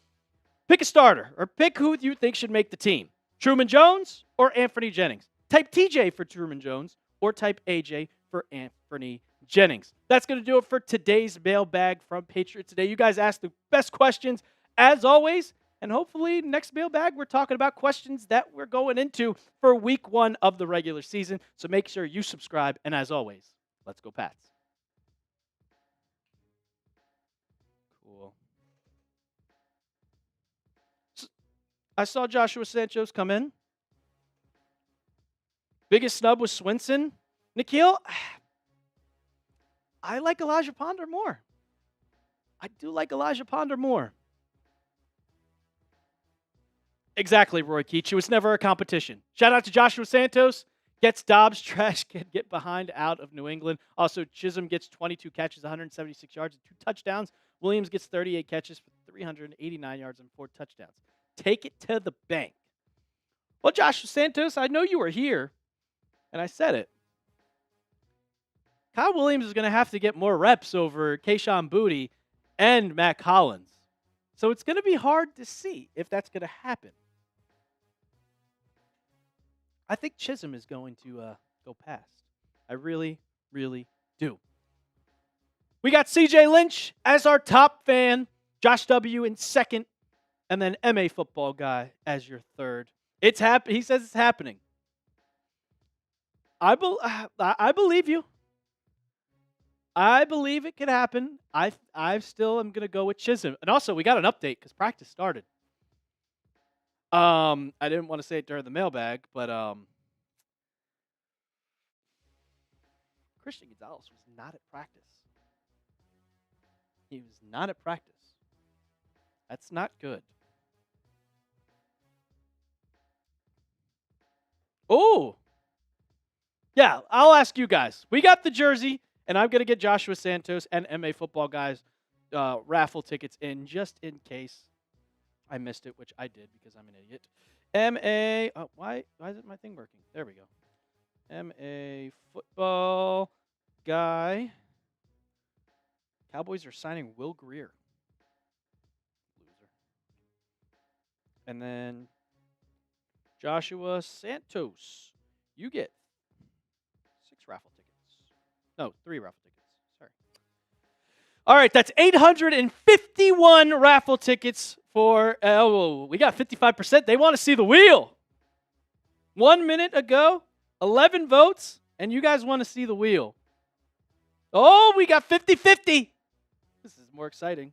Pick a starter, or pick who you think should make the team. Truman Jones or Anthony Jennings. Type TJ for Truman Jones, or type AJ for Anthony Jennings. That's going to do it for today's mailbag from Patriot Today. You guys asked the best questions, as always. And hopefully next mailbag, we're talking about questions that we're going into for week 1 of the regular season. So make sure you subscribe. And as always, let's go Pats. Cool. I saw Joshua Sanchez come in. Biggest snub was Swinson. Nikhil, I like Elijah Ponder more. I do like Elijah Ponder more. Exactly, Roy Keach. It was never a competition. Shout out to Joshua Santos. Gets Dobbs trash can get behind out of New England. Also, Chism gets 22 catches, 176 yards, and 2 touchdowns. Williams gets 38 catches for 389 yards and 4 touchdowns. Take it to the bank. Well, Joshua Santos, I know you were here, and I said it. Kyle Williams is going to have to get more reps over Kayshon Boutte and Matt Collins. So it's going to be hard to see if that's going to happen. I think Chism is going to go past. I really, really do. We got CJ Lynch as our top fan, Josh W. in second, and then MA Football Guy as your third. It's He says it's happening. I believe you. I believe it could happen. I still am going to go with Chism. And also, we got an update because practice started. I didn't want to say it during the mailbag, but Christian Gonzalez was not at practice. He was not at practice. That's not good. Oh! Yeah, I'll ask you guys. We got the jersey, and I'm going to get Joshua Santos and MA Football Guys raffle tickets in just in case I missed it, which I did because I'm an idiot. MA, why isn't my thing working? There we go. MA Football Guy. Cowboys are signing Will Greer. Loser. And then Joshua Santos. You get 6 raffle tickets. No, 3 raffle tickets. Sorry. All right, that's 851 raffle tickets for, we got 55%. They want to see the wheel. 1 minute ago, 11 votes, and you guys want to see the wheel. Oh, we got 50-50. This is more exciting.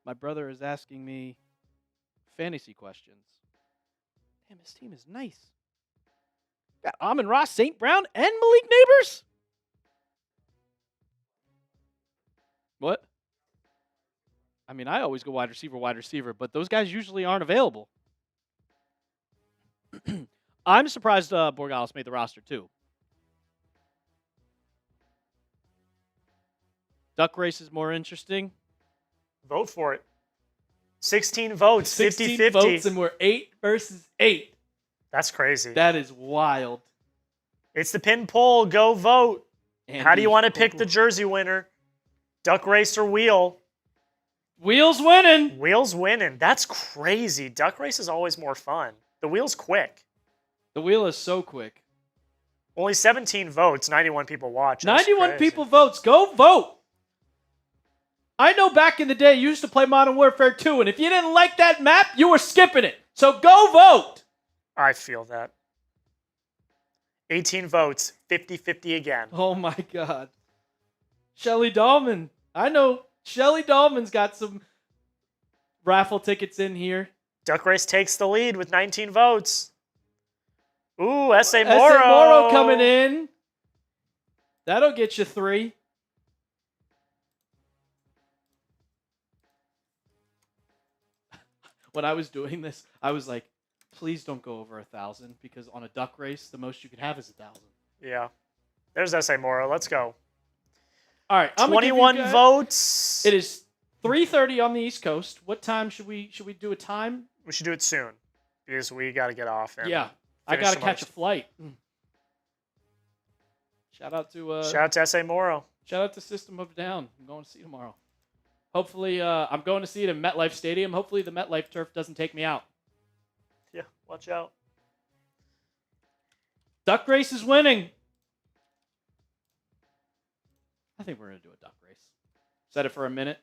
My brother is asking me fantasy questions. Damn, his team is nice. Got Amon-Ra, St. Brown, and Malik Neighbors? What? I mean, I always go wide receiver, but those guys usually aren't available. I'm surprised Borregales made the roster, too. Duck race is more interesting. Vote for it. 16 votes, 16 50-50. votes, and we're 8 versus 8. That's crazy. That is wild. It's the pin poll. Go vote. Andy, how do you want to pick the jersey winner? Duck race or wheel? Wheels winning. Wheels winning. That's crazy. Duck race is always more fun. The wheel's quick. The wheel is so quick. Only 17 votes, 91 people watch. That's 91 crazy. people votes. Go vote. I know back in the day you used to play Modern Warfare 2, and if you didn't like that map, you were skipping it. So go vote. I feel that. 18 votes, 50-50 again. Oh, my God. Shelly Dahlman. I know Shelly Dahlman's got some raffle tickets in here. Duck Race takes the lead with 19 votes. Ooh, S.A. Morrow. S.A. Morrow coming in. That'll get you 3. When I was doing this, I was like, please don't go over 1,000 because on a duck race, the most you can have is 1,000. Yeah. There's S.A. Morrow. Let's go. All right. 21 votes. It is 3:30 on the East Coast. What time should we do a time? We should do it soon because we got to get off. And yeah. I got to catch a flight. Shout out to S.A. Morrow. Shout out to System of a Down. I'm going to see tomorrow. Hopefully, I'm going to see it in MetLife Stadium. Hopefully, the MetLife turf doesn't take me out. Yeah, watch out. Duck race is winning. I think we're going to do a duck race. Set it for a minute.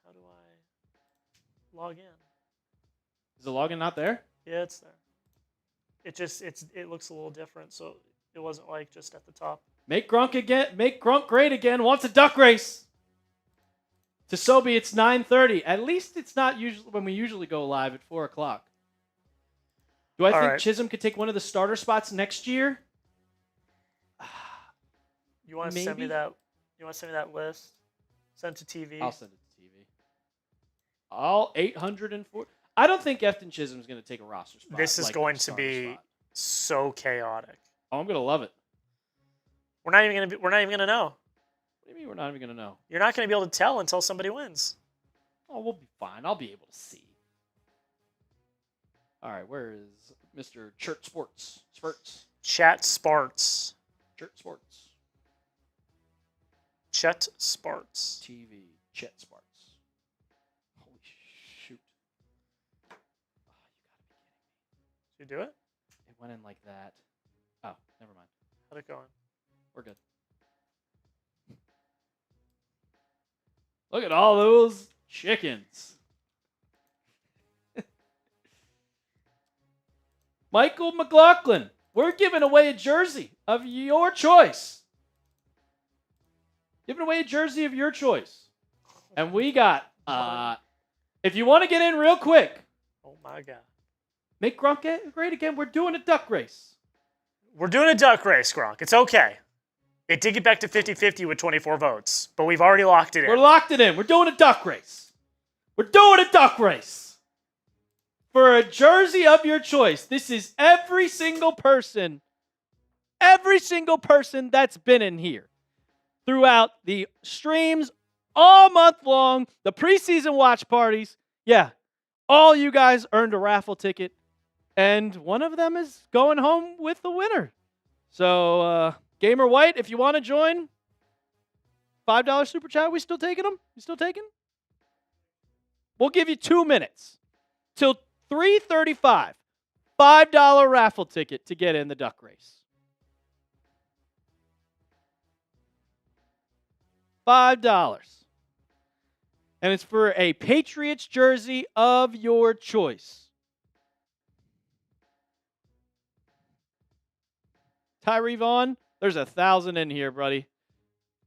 How do I log in? Is the login not there? Yeah, it's there. It looks a little different, so it wasn't like just at the top. Make Gronk again. Make Gronk great again. Wants a duck race. To Sobe, it's 9:30. At least it's not usually when we usually go live at 4 o'clock. Do I All think right. Chism could take one of the starter spots next year? You want to send me Maybe. that? You want to send me that list? Send to TV. I'll send it to TV. All 804. I don't think Efton Chism is going to take a roster spot. This is like going a to starter be spot. so chaotic. Oh, I'm going to love it. We're not even gonna know. What do you mean we're not even going to know? You're not gonna be able to tell until somebody wins. Oh, we'll be fine. I'll be able to see. All right, where is Mr. Churt Sports? Spurts. Chat Sparts. Churt Sports. Chet Sparts. TV. Chet Sparts. Holy shoot. Oh, you got to be kidding me. Did you do it? It went in like that. Oh, never mind. How'd it go? We're good. Look at all those chickens. Michael McLaughlin, we're giving away a jersey of your choice. Giving away a jersey of your choice. And we got, if you want to get in real quick, Oh my god. make Gronk great again. We're doing a duck race. We're doing a duck race, Gronk. It's okay. It did get back to 50-50 with 24 votes, but we've already locked it in. We're locked it in. We're doing a duck race. We're doing a duck race. For a jersey of your choice. This is every single person that's been in here throughout the streams all month long, the preseason watch parties. Yeah, all you guys earned a raffle ticket, and one of them is going home with the winner. So, Gamer White, if you want to join, $5 super chat, we still taking them? You still taking? We'll give you 2 minutes till 3:35. $5 raffle ticket to get in the duck race. $5. And it's for a Patriots jersey of your choice. TreVeyon, there's 1,000 in here, buddy.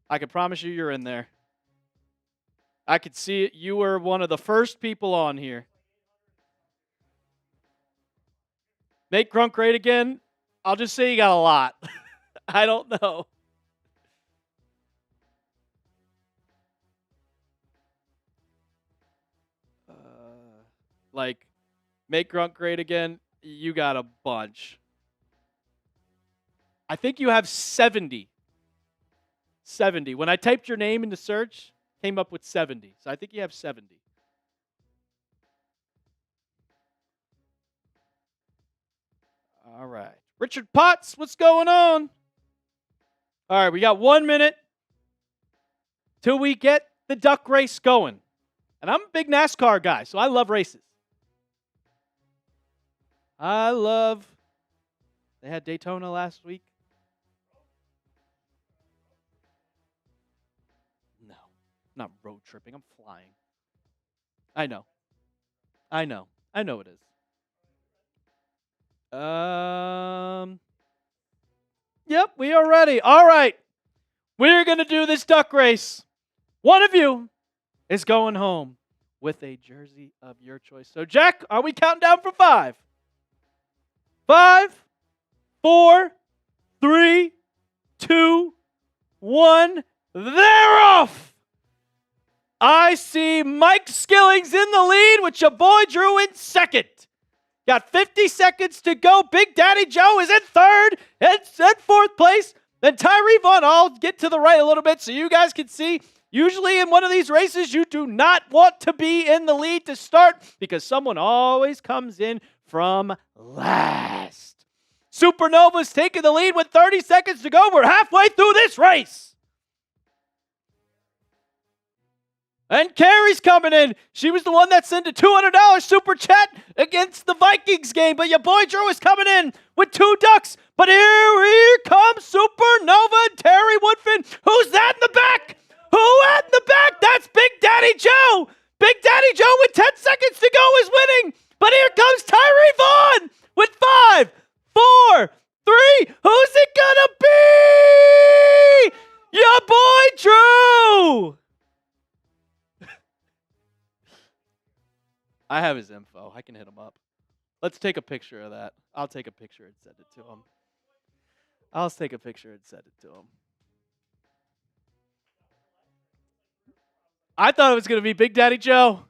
I can promise you you're in there. I could see it. You were one of the first people on here. Make Grunk great again? I'll just say you got a lot. I don't know. Make Grunk great again? You got a bunch. I think you have 70. 70. When I typed your name into search, came up with 70. So I think you have 70. All right. Richard Potts, what's going on? All right, we got 1 minute till we get the duck race going. And I'm a big NASCAR guy, so I love races. They had Daytona last week. No, I'm not road tripping. I'm flying. I know it is. Yep, we are ready. All right. We're going to do this duck race. One of you is going home with a jersey of your choice. So, Jack, are we counting down from 5? 5, 4, 3, 2, 1. They're off. I see Mike Skilling's in the lead with your boy Drew in second. Got 50 seconds to go. Big Daddy Joe is in third and fourth place. Then TreVeyon, I'll get to the right a little bit so you guys can see. Usually in one of these races, you do not want to be in the lead to start because someone always comes in from last. Supernova's taking the lead with 30 seconds to go. We're halfway through this race. And Carrie's coming in. She was the one that sent a $200 super chat against the Vikings game. But your boy Drew is coming in with 2 ducks. But here comes Supernova and Terry Woodfin. Who's that in the back? Who at in the back? That's Big Daddy Joe. Big Daddy Joe with 10 seconds to go is winning. But here comes TreVeyon with 5, 4, 3. Who's it gonna be? Your boy Drew. I have his info. I can hit him up. Let's take a picture of that. I'll take a picture and send it to him. I'll take a picture and send it to him. I thought it was going to be Big Daddy Joe.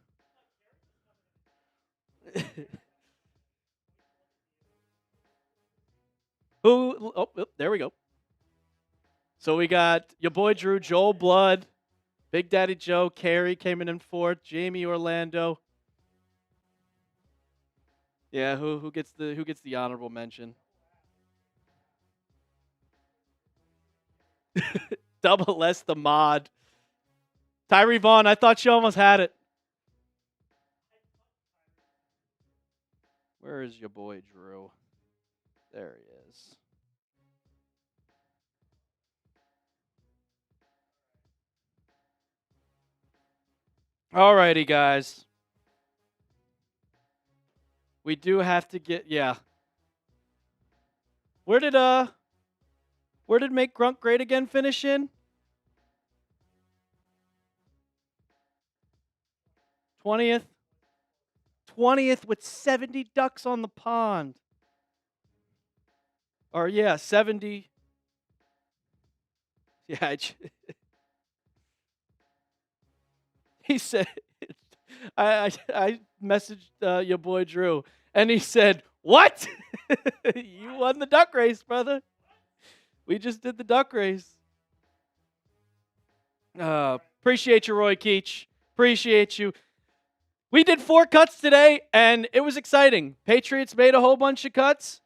Oh, there we go. So we got your boy Drew, Joel Blood, Big Daddy Joe, Carey came in fourth, Jamie Orlando. Yeah, who gets the honorable mention? Double S the mod. Tyree Vaughn, I thought you almost had it. Where is your boy Drew? There he is. Alrighty, guys. We do have to get Where did Make Grunt Great Again finish in? 20th. 20th with 70 ducks on the pond. Or 70. Yeah, he said I messaged your boy Drew and he said, "What? You won the duck race, brother. We just did the duck race." Appreciate you, Roy Keach. Appreciate you. We did 4 cuts today, and it was exciting. Patriots made a whole bunch of cuts.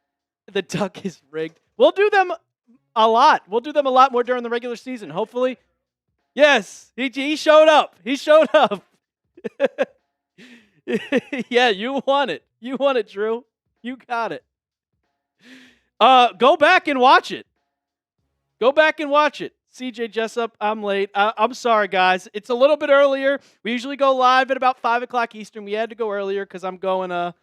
The duck is rigged. We'll do them a lot. We'll do them a lot more during the regular season, hopefully. Yes, he showed up. He showed up. Yeah, you won it. You won it, Drew. You got it. Go back and watch it. Go back and watch it. CJ Jessup, I'm late. I'm sorry, guys. It's a little bit earlier. We usually go live at about 5 o'clock Eastern. We had to go earlier because I'm going to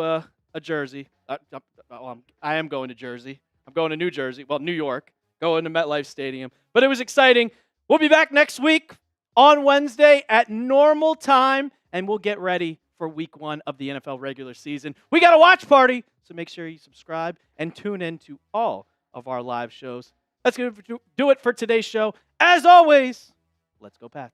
a Jersey. I am going to Jersey. I'm going to New Jersey. Well, New York. Going to MetLife Stadium. But it was exciting. We'll be back next week on Wednesday at normal time, and we'll get ready for week 1 of the NFL regular season. We got a watch party, so make sure you subscribe and tune in to all of our live shows. That's going to do it for today's show. As always, let's go Pats.